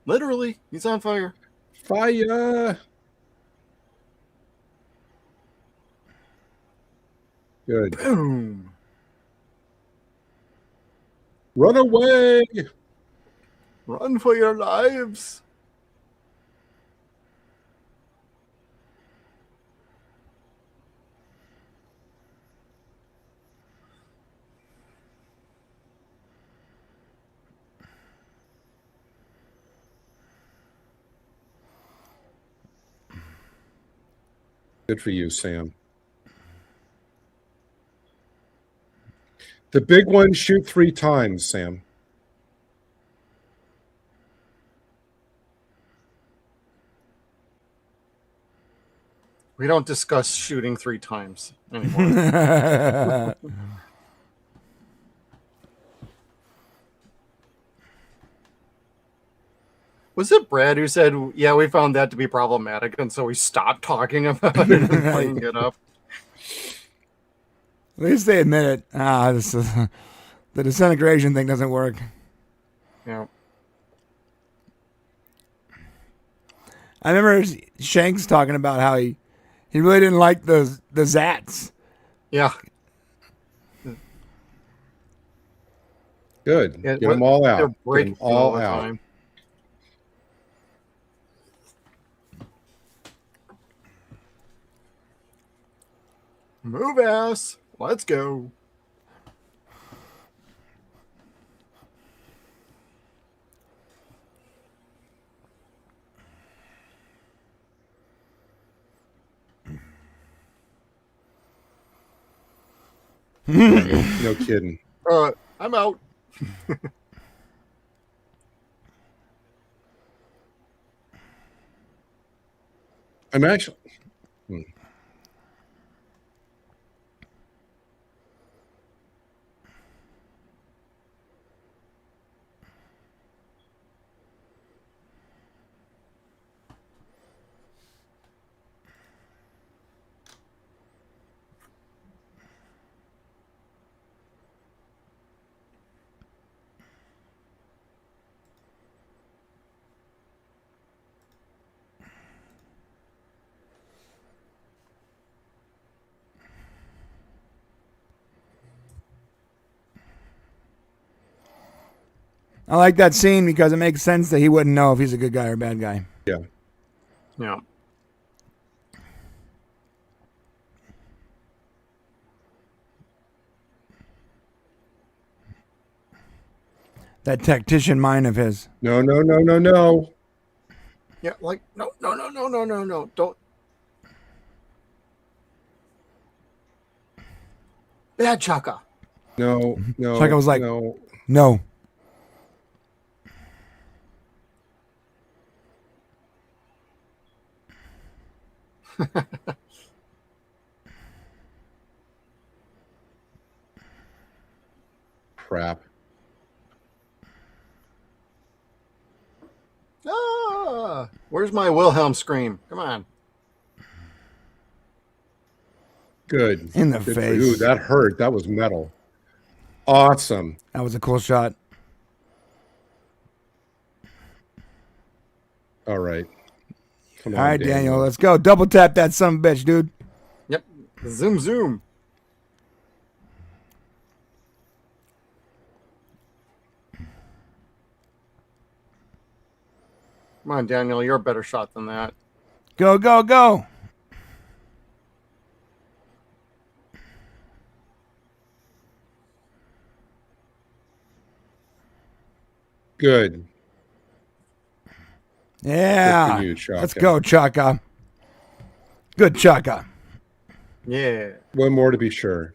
Speaker 3: Literally, he's on fire.
Speaker 2: Fire. Good.
Speaker 3: Boom.
Speaker 2: Run away.
Speaker 3: Run for your lives.
Speaker 2: Good for you, Sam. The big one, shoot 3 times, Sam.
Speaker 3: We don't discuss shooting 3 times anymore. Was it Brad who said, yeah, we found that to be problematic, and so we stopped talking about it and bringing it up?
Speaker 1: At least they admit it. This is, the disintegration thing doesn't work.
Speaker 3: Yeah.
Speaker 1: I remember Shanks talking about how he really didn't like the Zats.
Speaker 3: Yeah.
Speaker 2: Good.
Speaker 3: Yeah,
Speaker 2: Get them all out.
Speaker 3: They're
Speaker 2: Get
Speaker 3: breaking
Speaker 2: them all
Speaker 3: the
Speaker 2: out.
Speaker 3: time. Move ass. Let's go.
Speaker 2: No kidding.
Speaker 3: I'm out.
Speaker 2: I'm actually.
Speaker 1: I like that scene because it makes sense that he wouldn't know if he's a good guy or a bad guy.
Speaker 2: Yeah.
Speaker 3: Yeah.
Speaker 1: That tactician mind of his.
Speaker 2: No, no, no, no, no.
Speaker 3: Yeah, like no, no, no, no, no, no, no. Don't. Bad Chaka.
Speaker 2: No, no.
Speaker 1: Chaka was like,
Speaker 2: no.
Speaker 1: no.
Speaker 2: Crap.
Speaker 3: Ah, where's my Wilhelm scream? Come on.
Speaker 2: Good.
Speaker 1: In the
Speaker 2: Good
Speaker 1: face.
Speaker 2: Ooh, that hurt. That was metal. Awesome.
Speaker 1: That was a cool shot.
Speaker 2: All right. Come on,
Speaker 1: All right, Daniel, let's go. Double tap that son of a bitch, dude.
Speaker 3: Yep. Zoom, zoom. Come on, Daniel. You're a better shot than that.
Speaker 1: Go, go, go.
Speaker 2: Good.
Speaker 1: Yeah.
Speaker 2: Good for you, Chaka.
Speaker 1: Let's go, Chaka. Good Chaka.
Speaker 3: Yeah.
Speaker 2: One more to be sure.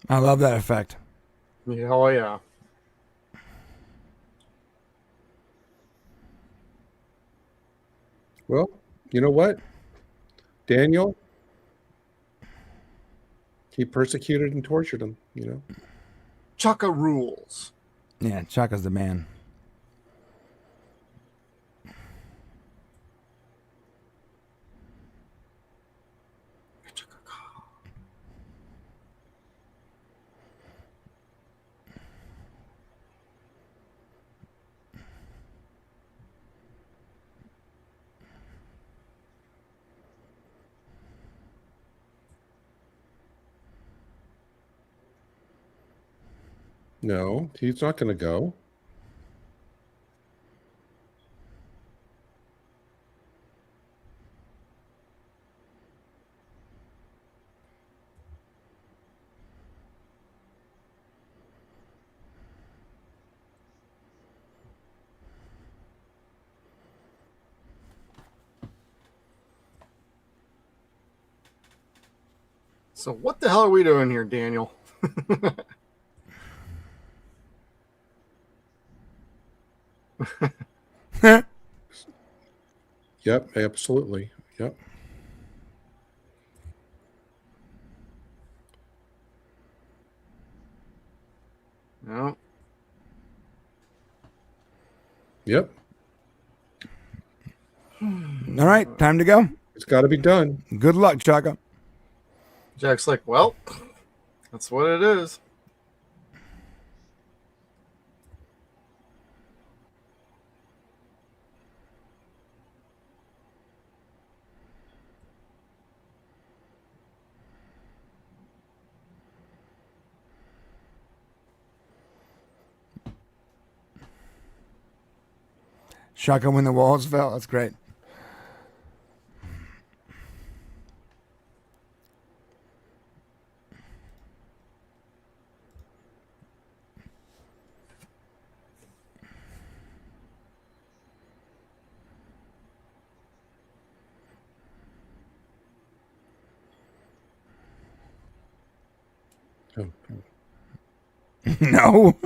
Speaker 1: I love that effect.
Speaker 3: Yeah, oh, yeah.
Speaker 2: Well, you know what? Daniel, he persecuted and tortured him, you know.
Speaker 3: Chaka rules.
Speaker 1: Yeah, Chaka's the man.
Speaker 2: No, he's not going to go.
Speaker 3: So what the hell are we doing here, Daniel?
Speaker 2: Yep, absolutely. Yep.
Speaker 3: No.
Speaker 2: Yep.
Speaker 1: All right, time to go.
Speaker 2: It's got to be done.
Speaker 1: Good luck, Chaka.
Speaker 3: Jack's like, well, that's what it is.
Speaker 1: Chaka when the walls fell. That's great.
Speaker 2: Oh,
Speaker 1: No.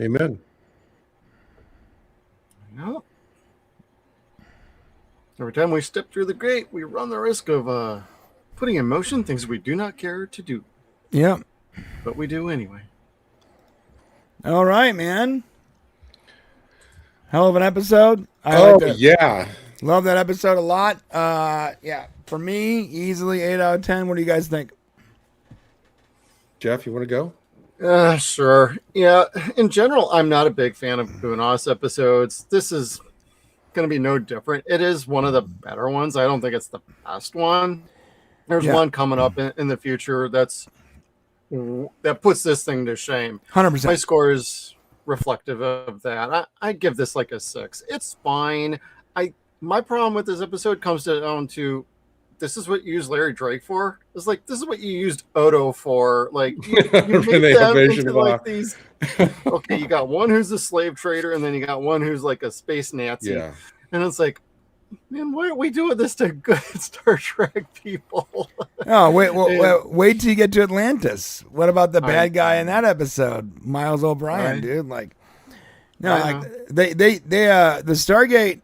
Speaker 2: amen.
Speaker 3: No. Every time we step through the gate, we run the risk of putting in motion things we do not care to do,
Speaker 1: Yep.
Speaker 3: but we do anyway.
Speaker 1: All right, man. Hell of an episode.
Speaker 2: Yeah.
Speaker 1: Love that episode a lot. Yeah, for me, easily 8 out of 10. What do you guys think?
Speaker 2: Jeff, you want to go?
Speaker 3: Sure. Yeah, in general, I'm not a big fan of Unos episodes. This is going to be no different. It is one of the better ones. I don't think it's the best one. There's one coming up in the future that's that puts this thing to shame.
Speaker 1: 100%.
Speaker 3: My score is reflective of that. I give this like a 6. It's fine. My problem with this episode comes down to, this is what you use Larry Drake for. It's like, this is what you used Odo for. Like, you made them into like these. Okay, you got one who's a slave trader, and then you got one who's like a space Nazi.
Speaker 2: Yeah.
Speaker 3: And it's like, man, why are we doing this to good Star Trek people?
Speaker 1: Oh, wait till you get to Atlantis. What about the bad guy in that episode, Miles O'Brien, dude? Like, no, like the Stargate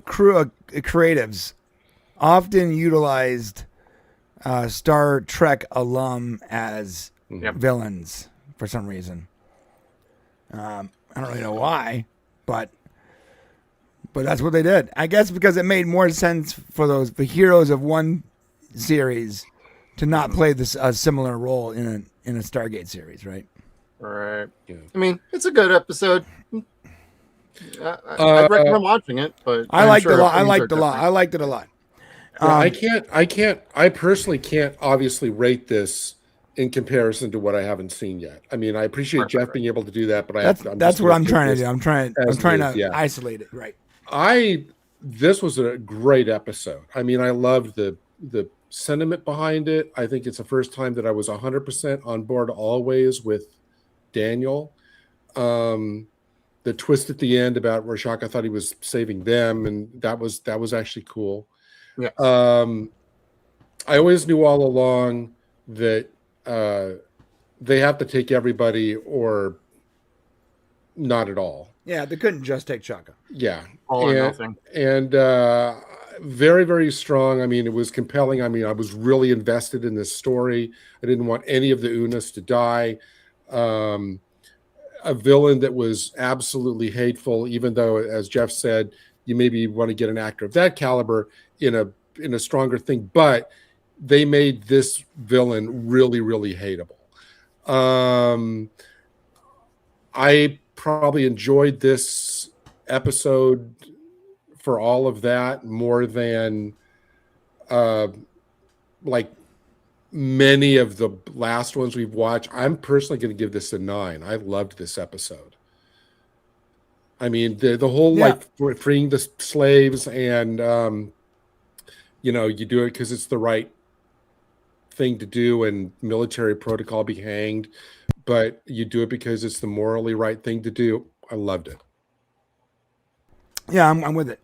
Speaker 1: crew creatives often utilized Star Trek alum as villains for some reason. I don't really know why, but that's what they did. I guess because it made more sense for the heroes of one series to not play a similar role in a Stargate series, right?
Speaker 3: Right. Yeah. I mean, it's a good episode. I'd recommend watching it, but
Speaker 1: I liked it a lot. I liked it a lot.
Speaker 2: I personally can't obviously rate this in comparison to what I haven't seen yet. I mean, I appreciate Jeff being able to do that, but
Speaker 1: that's what I'm trying to do. I'm trying to isolate it. Right.
Speaker 2: This was a great episode. I mean, I loved the sentiment behind it. I think it's the first time that I was 100% on board always with Daniel. The twist at the end about Rorschach, I thought he was saving them, and that was actually cool.
Speaker 3: Yeah.
Speaker 2: I always knew all along that they have to take everybody or not at all.
Speaker 1: Yeah, they couldn't just take Chaka.
Speaker 2: Yeah.
Speaker 3: All or nothing.
Speaker 2: And very, very strong. I mean, it was compelling. I mean, I was really invested in this story. I didn't want any of the Unas to die. A villain that was absolutely hateful, even though, as Jeff said, you maybe want to get an actor of that caliber in a stronger thing, but they made this villain really, really hateable. I probably enjoyed this episode for all of that more than like many of the last ones we've watched. I'm personally going to give this a 9. I loved this episode. I mean, the whole like freeing the slaves and you do it because it's the right thing to do and military protocol, be hanged, but you do it because it's the morally right thing to do. I loved it.
Speaker 1: Yeah, I'm with it.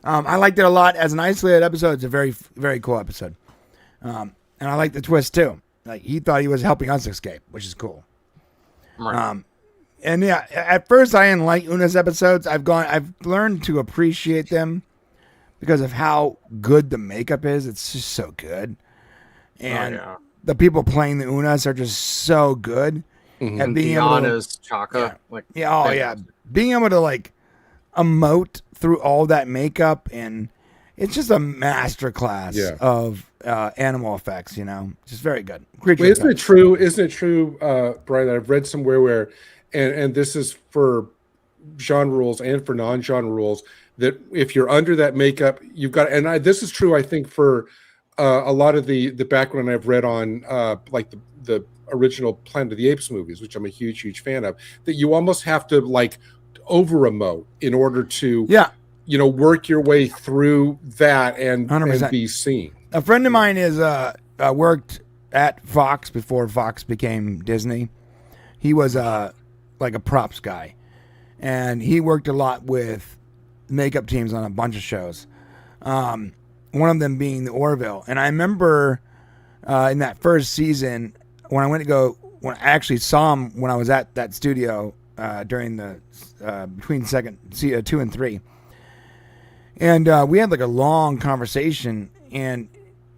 Speaker 1: I liked it a lot as an isolated episode. It's a very, very cool episode. And I like the twist too. Like, he thought he was helping us escape, which is cool.
Speaker 3: Right.
Speaker 1: And yeah, at first I didn't like Una's episodes. I've learned to appreciate them because of how good the makeup is. It's just so good. And the people playing the Unas are just so good.
Speaker 3: Mm-hmm. And being able to Chaka.
Speaker 1: Being able to like emote through all that makeup, and it's just a masterclass of animal effects, just very good.
Speaker 2: Wait, isn't it true, Brian, that I've read somewhere where, and this is for genre rules and for non-genre rules, that if you're under that makeup, you've got, and this is true, I think, for a lot of the background I've read on like the original Planet of the Apes movies, which I'm a huge, huge fan of, that you almost have to like over-emote in order to work your way through that and be seen.
Speaker 1: A friend of mine is worked at Fox before Fox became Disney. He was like a props guy, and he worked a lot with makeup teams on a bunch of shows. One of them being the Orville. And I remember in that first season when I actually saw him when I was at that studio during the between 2 and 3. And we had like a long conversation, and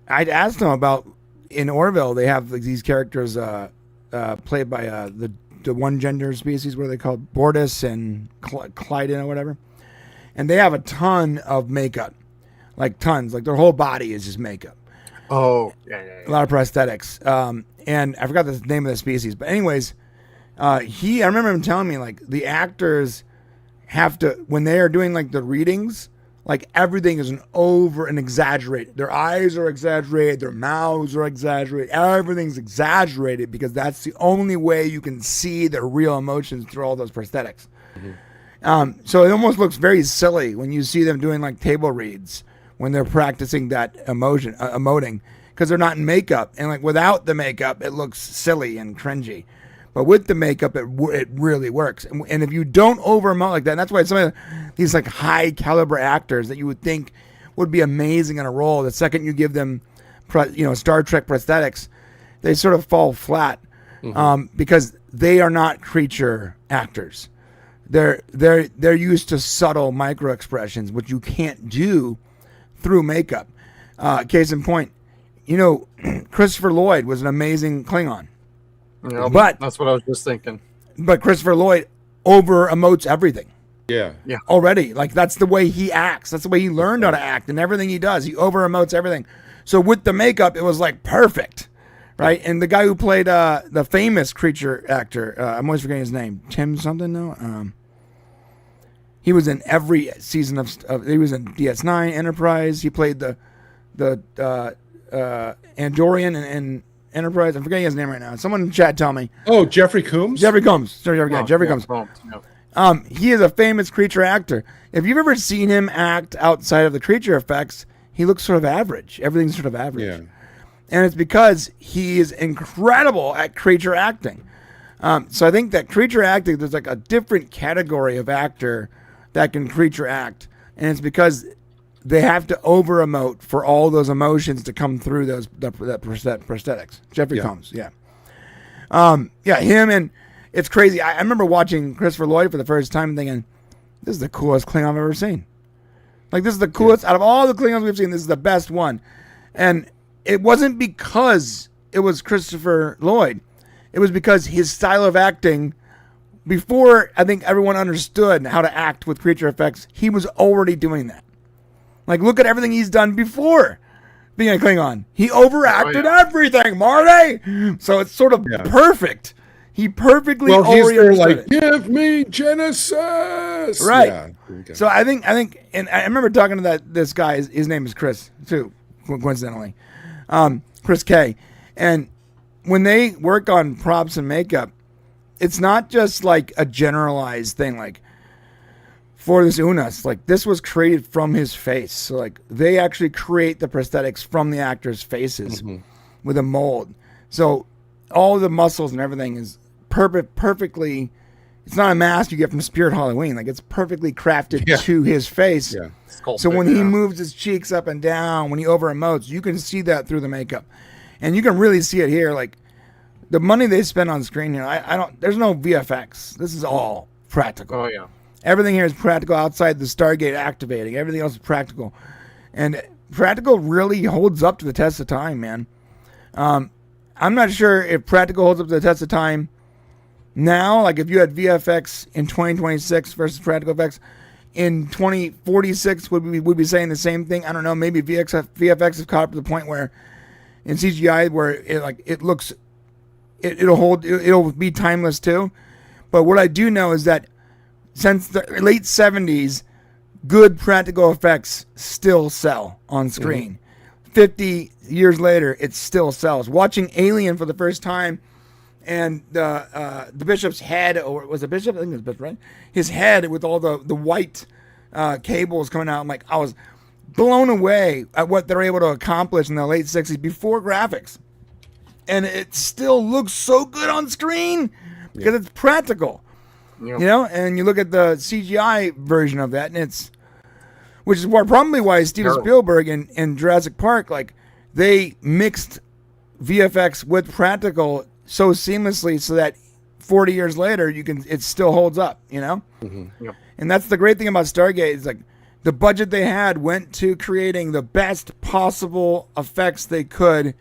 Speaker 1: I'd asked him about, in Orville, they have like these characters played by the one gender species, what are they called? Bortus and Clyden or whatever. And they have a ton of makeup, like tons, like their whole body is just makeup.
Speaker 3: Oh, yeah.
Speaker 1: A lot of prosthetics. And I forgot the name of the species, but anyways, I remember him telling me like the actors have to, when they are doing like the readings like everything is an over and exaggerated. Their eyes are exaggerated, their mouths are exaggerated, everything's exaggerated because that's the only way you can see their real emotions through all those prosthetics. So it almost looks very silly when you see them doing like table reads when they're practicing that emoting, because they're not in makeup, and like without the makeup it looks silly and cringy, but with the makeup it really works. And if you don't over emote like that, and that's why some of these like high caliber actors that you would think would be amazing in a role, the second you give them Star Trek prosthetics, they sort of fall flat, because they are not creature actors. They're used to subtle micro expressions, which you can't do through makeup. Case in point, Christopher Lloyd was an amazing Klingon.
Speaker 3: Yeah,
Speaker 1: but
Speaker 3: that's what I was just thinking.
Speaker 1: But Christopher Lloyd over emotes everything.
Speaker 2: Yeah.
Speaker 1: Already. Like that's the way he acts. That's the way he learned how to act, and everything he does, he over emotes everything. So with the makeup, it was like perfect. Right? And the guy who played the famous creature actor, I'm always forgetting his name, Tim something now. He was in every season of he was in DS9, Enterprise. He played the Andorian in Enterprise. I'm forgetting his name right now. Someone in the chat tell me.
Speaker 2: Oh, Jeffrey Combs?
Speaker 1: Jeffrey Combs. Sorry, Jeffrey Combs.
Speaker 3: Yeah.
Speaker 1: He is a famous creature actor. If you've ever seen him act outside of the creature effects, he looks sort of average. Everything's sort of average.
Speaker 2: Yeah.
Speaker 1: And it's because he is incredible at creature acting. So I think that creature acting, there's like a different category of actor that can creature act. And it's because they have to over emote for all those emotions to come through that prosthetics. Jeffrey Combs, him, and it's crazy. I remember watching Christopher Lloyd for the first time thinking, this is the coolest Klingon I've ever seen. Like, this is the coolest, out of all the Klingons we've seen, this is the best one. And it wasn't because it was Christopher Lloyd. It was because his style of acting, before I think everyone understood how to act with creature effects, he was already doing that. Like, look at everything he's done before being a Klingon. He overacted everything, Marty. So it's sort of perfect. He perfectly
Speaker 2: he's there like,
Speaker 1: it.
Speaker 2: give me Genesis.
Speaker 1: Right.
Speaker 2: Yeah.
Speaker 1: So I think, and I remember talking to this guy. His name is Chris too, coincidentally, Chris K. And when they work on props and makeup, it's not just like a generalized thing. Like for this Unas, like this was created from his face. So like they actually create the prosthetics from the actors' faces with a mold. So all the muscles and everything is perfectly. It's not a mask you get from Spirit Halloween. Like it's perfectly crafted to his face.
Speaker 2: Yeah.
Speaker 1: So when he moves his cheeks up and down, when he over emotes, you can see that through the makeup, and you can really see it here. Like the money they spend on screen here, I don't. There's no VFX. This is all practical.
Speaker 3: Oh yeah.
Speaker 1: Everything here is practical outside the Stargate activating. Everything else is practical, and practical really holds up to the test of time, man. I'm not sure if practical holds up to the test of time now. Like if you had VFX in 2026 versus practical effects in 2046, would we be saying the same thing? I don't know. Maybe VFX have caught up to the point where in CGI where it looks, it'll be timeless too. But what I do know is that since the late 70s, good practical effects still sell on screen. 50 years later, it still sells. Watching Alien for the first time, and the bishop's head, or was it bishop? I think it was bishop, right? His head with all the white cables coming out. I was blown away at what they're able to accomplish in the late 60s before graphics. And it still looks so good on screen because it's practical. Yeah. And you look at the CGI version of that, and which is probably why Steven Spielberg in Jurassic Park, like they mixed VFX with practical so seamlessly, so that 40 years later it still holds up, Yep. And that's the great thing about Stargate is like the budget they had went to creating the best possible effects they could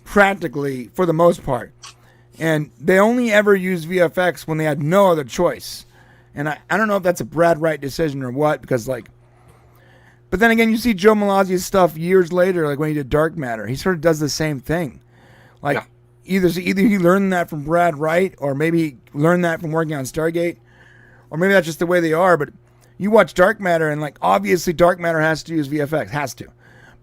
Speaker 1: practically for the most part. And they only ever used VFX when they had no other choice. And I don't know if that's a Brad Wright decision or what, because but then again, you see Joe Malazi's stuff years later, like when he did Dark Matter, he sort of does the same thing. Either he learned that from Brad Wright, or maybe he learned that from working on Stargate, or maybe that's just the way they are. But you watch Dark Matter, and like obviously Dark Matter has to use VFX, has to,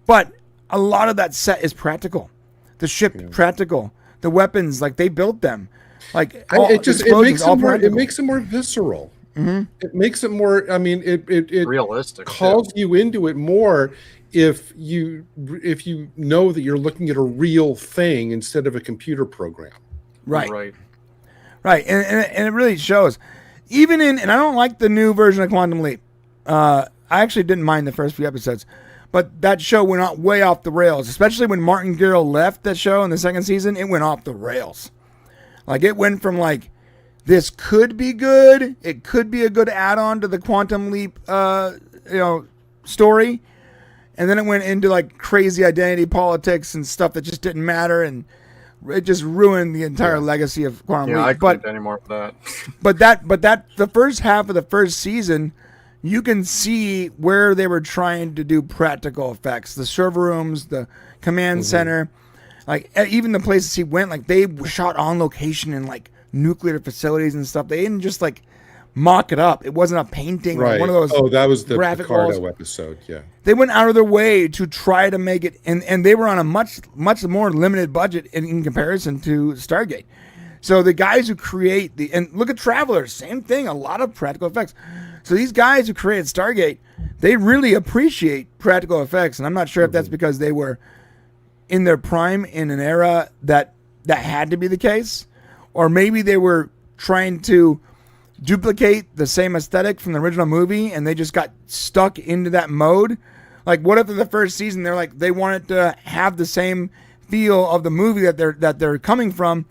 Speaker 1: but a lot of that set is practical. The ship practical, the weapons, like they built them. Like
Speaker 2: it makes it more visceral.
Speaker 1: Mm-hmm.
Speaker 2: It makes it more. I mean, it
Speaker 3: realistic
Speaker 2: calls you into it more if you know that you're looking at a real thing instead of a computer program.
Speaker 1: Right. And it really shows. Even in, and I don't like the new version of Quantum Leap. I actually didn't mind the first few episodes, but that show went way off the rails. Especially when Martin Garrell left that show in the second season, it went off the rails. Like it went from like, this could be good. It could be a good add-on to the Quantum Leap, story, and then it went into like crazy identity politics and stuff that just didn't matter, and it just ruined the entire legacy of Quantum Leap.
Speaker 3: I couldn't do any more of that.
Speaker 1: but that the first half of the first season, you can see where they were trying to do practical effects. The server rooms, the command center, like even the places he went, like they shot on location in like nuclear facilities and stuff. They didn't just like mock it up. It wasn't a painting or one of those.
Speaker 2: Oh, that was the
Speaker 1: Picardo
Speaker 2: episode. Yeah,
Speaker 1: they went out of their way to try to make it, and they were on a much more limited budget in comparison to Stargate. So the guys who create and look at Travelers, same thing, a lot of practical effects. So these guys who created Stargate, they really appreciate practical effects, and I'm not sure if that's because they were in their prime in an era that had to be the case, or maybe they were trying to duplicate the same aesthetic from the original movie and they just got stuck into that mode. Like, what if in the first season they wanted to have the same feel of the movie that they're coming from,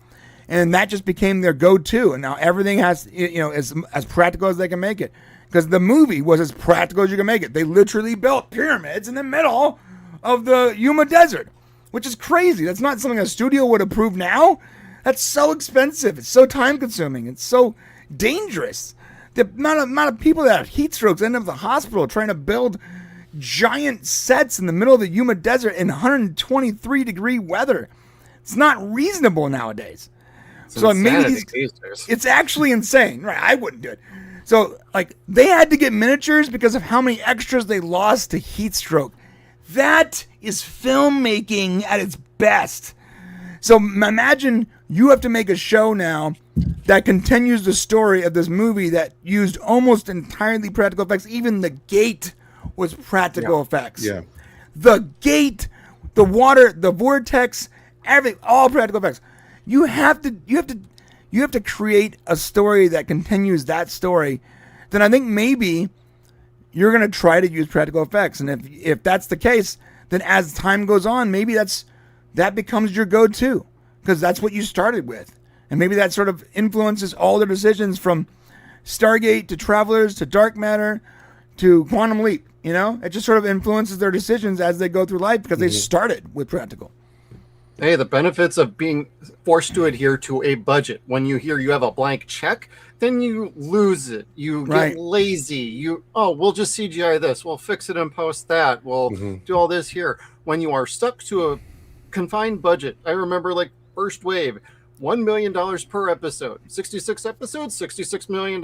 Speaker 1: and that just became their go-to, and now everything has, as practical as they can make it, because the movie was as practical as you can make it. They literally built pyramids in the middle of the Yuma Desert, which is crazy. That's not something a studio would approve now. That's so expensive. It's so time-consuming. It's so dangerous. The amount of people that have heat strokes end up in the hospital trying to build giant sets in the middle of the Yuma Desert in 123-degree weather. It's not reasonable nowadays. So maybe it's actually insane. Right? I wouldn't do it. So like they had to get miniatures because of how many extras they lost to heat stroke. That is filmmaking at its best. So imagine you have to make a show now that continues the story of this movie that used almost entirely practical effects. Even the gate was practical effects.
Speaker 2: Yeah.
Speaker 1: The gate, the water, the vortex, everything, all practical effects. You have to create a story that continues that story. Then I think maybe you're going to try to use practical effects. And if that's the case, then as time goes on, maybe that becomes your go-to, because that's what you started with. And maybe that sort of influences all their decisions from Stargate to Travelers to Dark Matter to Quantum Leap. It just sort of influences their decisions as they go through life because they started with practical.
Speaker 3: Hey, the benefits of being forced to adhere to a budget. When you hear you have a blank check, then you lose it. You get lazy. We'll just CGI this. We'll fix it and post that. We'll do all this here. When you are stuck to a confined budget, I remember like first wave, $1 million per episode. 66 episodes, $66 million.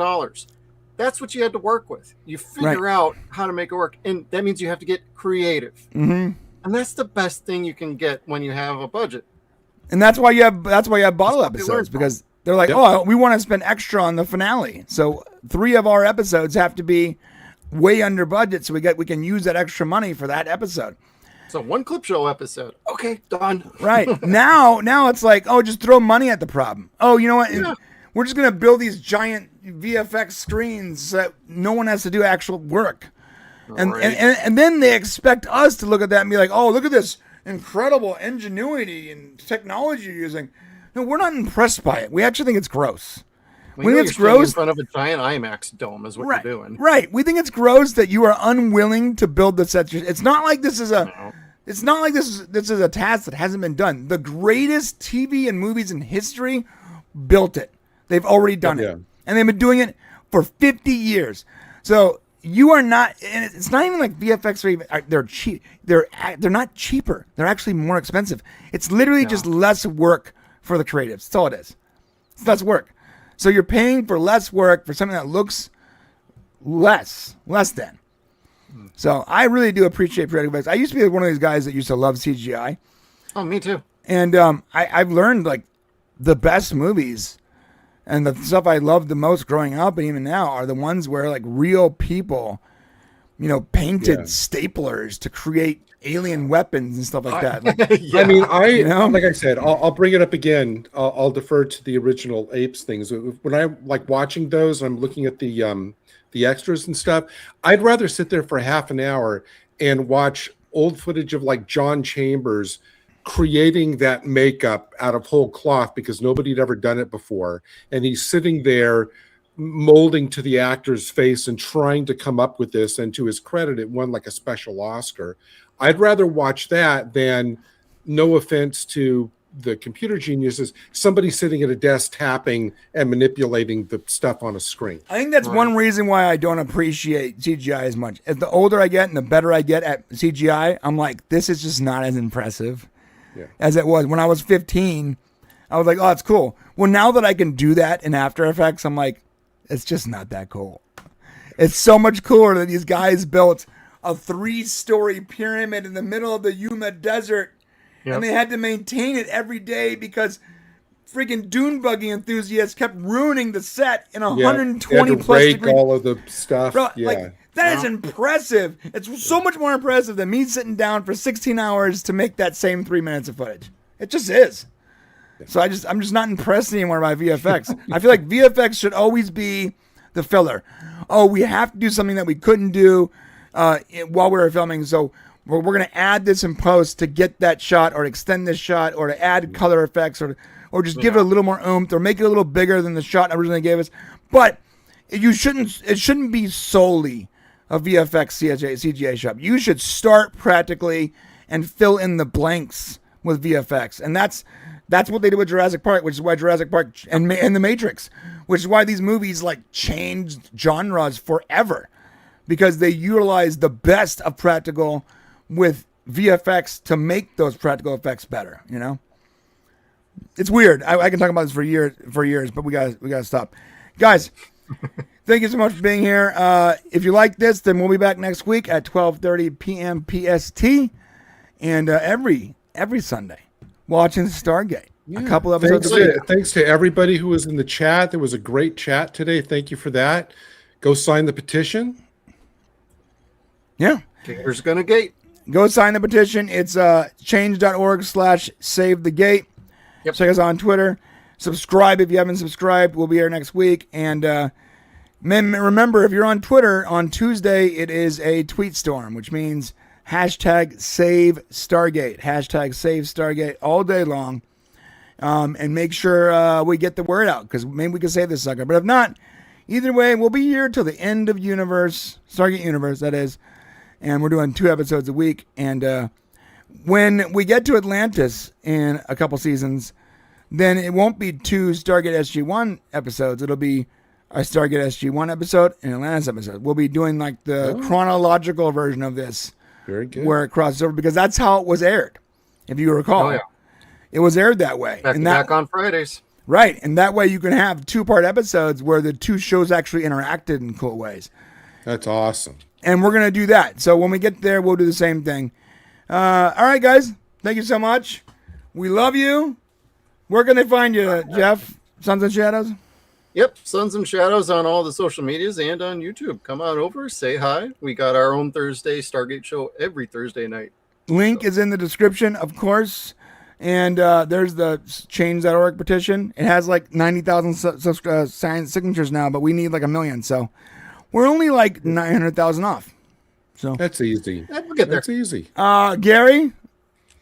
Speaker 3: That's what you had to work with. You figure out how to make it work. And that means you have to get creative. Mm-hmm. And that's the best thing you can get when you have a budget.
Speaker 1: And that's why you have bottle episodes, because they're like, we want to spend extra on the finale. So 3 of our episodes have to be way under budget, so we can use that extra money for that episode.
Speaker 3: So 1 clip show episode. Okay, done.
Speaker 1: Right. Now it's like, just throw money at the problem. Oh, you know what? Yeah. We're just going to build these giant VFX screens so that no one has to do actual work. And then they expect us to look at that and be like, oh, look at this incredible ingenuity and technology you're using. No, we're not impressed by it. We actually think it's gross.
Speaker 3: We think it's gross in front of a giant IMAX dome is what you're doing.
Speaker 1: Right. We think it's gross that you are unwilling to build the sets. It's not like this is It's not like this is a task that hasn't been done. The greatest TV and movies in history built it. They've already done it. And they've been doing it for 50 years. So you are not, and it's not even like VFX they're cheap. They're not cheaper. They're actually more expensive. It's literally just less work for the creatives. That's all it is. It's less work. So you're paying for less work for something that looks less than. So I really do appreciate practical effects. I used to be one of these guys that used to love CGI.
Speaker 3: Oh, me too.
Speaker 1: And I've learned like the best movies and the stuff I loved the most growing up and even now are the ones where like real people, painted staplers to create alien weapons and stuff like that. Like,
Speaker 2: I mean, like I said, I'll bring it up again. I'll defer to the original Apes things. When I'm like watching those, I'm looking at the extras and stuff. I'd rather sit there for half an hour and watch old footage of like John Chambers creating that makeup out of whole cloth because nobody had ever done it before. And he's sitting there molding to the actor's face and trying to come up with this. And to his credit, it won like a special Oscar. I'd rather watch that than, no offense to the computer geniuses, somebody sitting at a desk tapping and manipulating the stuff on a screen.
Speaker 1: I think that's one reason why I don't appreciate CGI as much. As the older I get and the better I get at CGI, I'm like, this is just not as impressive as it was. When I was 15, I was like, oh, it's cool. Well, now that I can do that in After Effects, I'm like, it's just not that cool. It's so much cooler that these guys built a 3-story pyramid in the middle of the Yuma Desert. Yep. And they had to maintain it every day because freaking dune buggy enthusiasts kept ruining the set in 120 plus degrees.
Speaker 2: All of the stuff.
Speaker 1: Bro, like, that is impressive. It's so much more impressive than me sitting down for 16 hours to make that same 3 minutes of footage. It just is. So I'm just not impressed anymore by VFX. I feel like VFX should always be the filler. Oh, we have to do something that we couldn't do while we were filming, so we're going to add this in post to get that shot or extend this shot or to add color effects or just give it a little more oomph or make it a little bigger than the shot originally gave us. But it shouldn't be solely a VFX CGI shop. You should start practically and fill in the blanks with VFX. And that's what they did with Jurassic Park, which is why Jurassic Park and The Matrix, which is why these movies like changed genres forever, because they utilized the best of practical with VFX to make those practical effects better. It's weird. I can talk about this for years, but we gotta stop, guys. Thank you so much for being here. If you like this, then we'll be back next week at 12:30 p.m. PST, and every Sunday watching Stargate. A couple episodes.
Speaker 2: Thanks to everybody who was in the chat. There was a great chat today. Thank you for that. Go sign the petition.
Speaker 1: Yeah.
Speaker 3: Fingers gonna gate.
Speaker 1: Go sign the petition. It's change.org/savethegate. Yep. Check us out on Twitter. Subscribe if you haven't subscribed. We'll be here next week. And remember, if you're on Twitter, on Tuesday, it is a tweet storm, which means #SaveStargate. #SaveStargate all day long. And make sure we get the word out, because maybe we can save this sucker. But if not, either way, we'll be here till the end of universe, Stargate Universe, that is. And we're doing 2 episodes a week. And when we get to Atlantis in a couple seasons, then it won't be 2 Stargate SG-1 episodes. It'll be a Stargate SG-1 episode and an Atlantis episode. We'll be doing like the chronological version of this.
Speaker 2: Very good.
Speaker 1: Where it crosses over, because that's how it was aired, if you recall. Oh, yeah. It was aired that way.
Speaker 3: Back on Fridays.
Speaker 1: Right. And that way you can have 2-part episodes where the 2 shows actually interacted in cool ways.
Speaker 2: That's awesome.
Speaker 1: And we're going to do that. So when we get there, we'll do the same thing. All right, guys. Thank you so much. We love you. Where can they find you, Jeff? Sons and Shadows?
Speaker 3: Yep. Sons and Shadows on all the social medias and on YouTube. Come on over. Say hi. We got our own Thursday Stargate show every Thursday night.
Speaker 1: Link is in the description, of course. And there's the change.org petition. It has like 90,000 signed signatures now, but we need like 1 million. So we're only like 900,000 off. So
Speaker 2: that's easy.
Speaker 3: We'll get there.
Speaker 2: That's easy.
Speaker 1: Gary,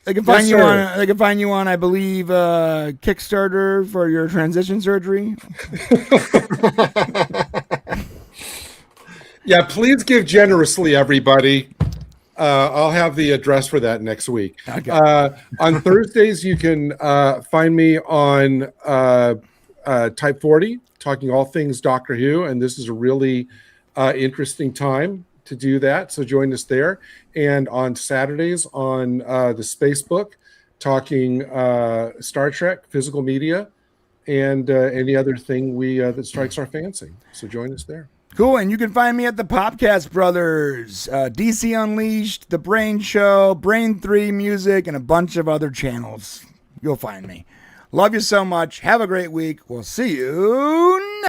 Speaker 1: they can find you on. They can find you on, I believe, Kickstarter for your transition surgery.
Speaker 2: Yeah, please give generously, everybody. I'll have the address for that next week. Okay. On Thursdays, you can find me on Type 40, talking all things Doctor Who, and this is a really interesting time to do that, so join us there. And on Saturdays on the Space Book, talking Star Trek, physical media, and any other thing that strikes our fancy. So join us there.
Speaker 1: Cool, and you can find me at the Popcast Brothers, DC Unleashed, The Brain Show, Brain 3 Music, and a bunch of other channels. You'll find me. Love you so much. Have a great week. We'll see you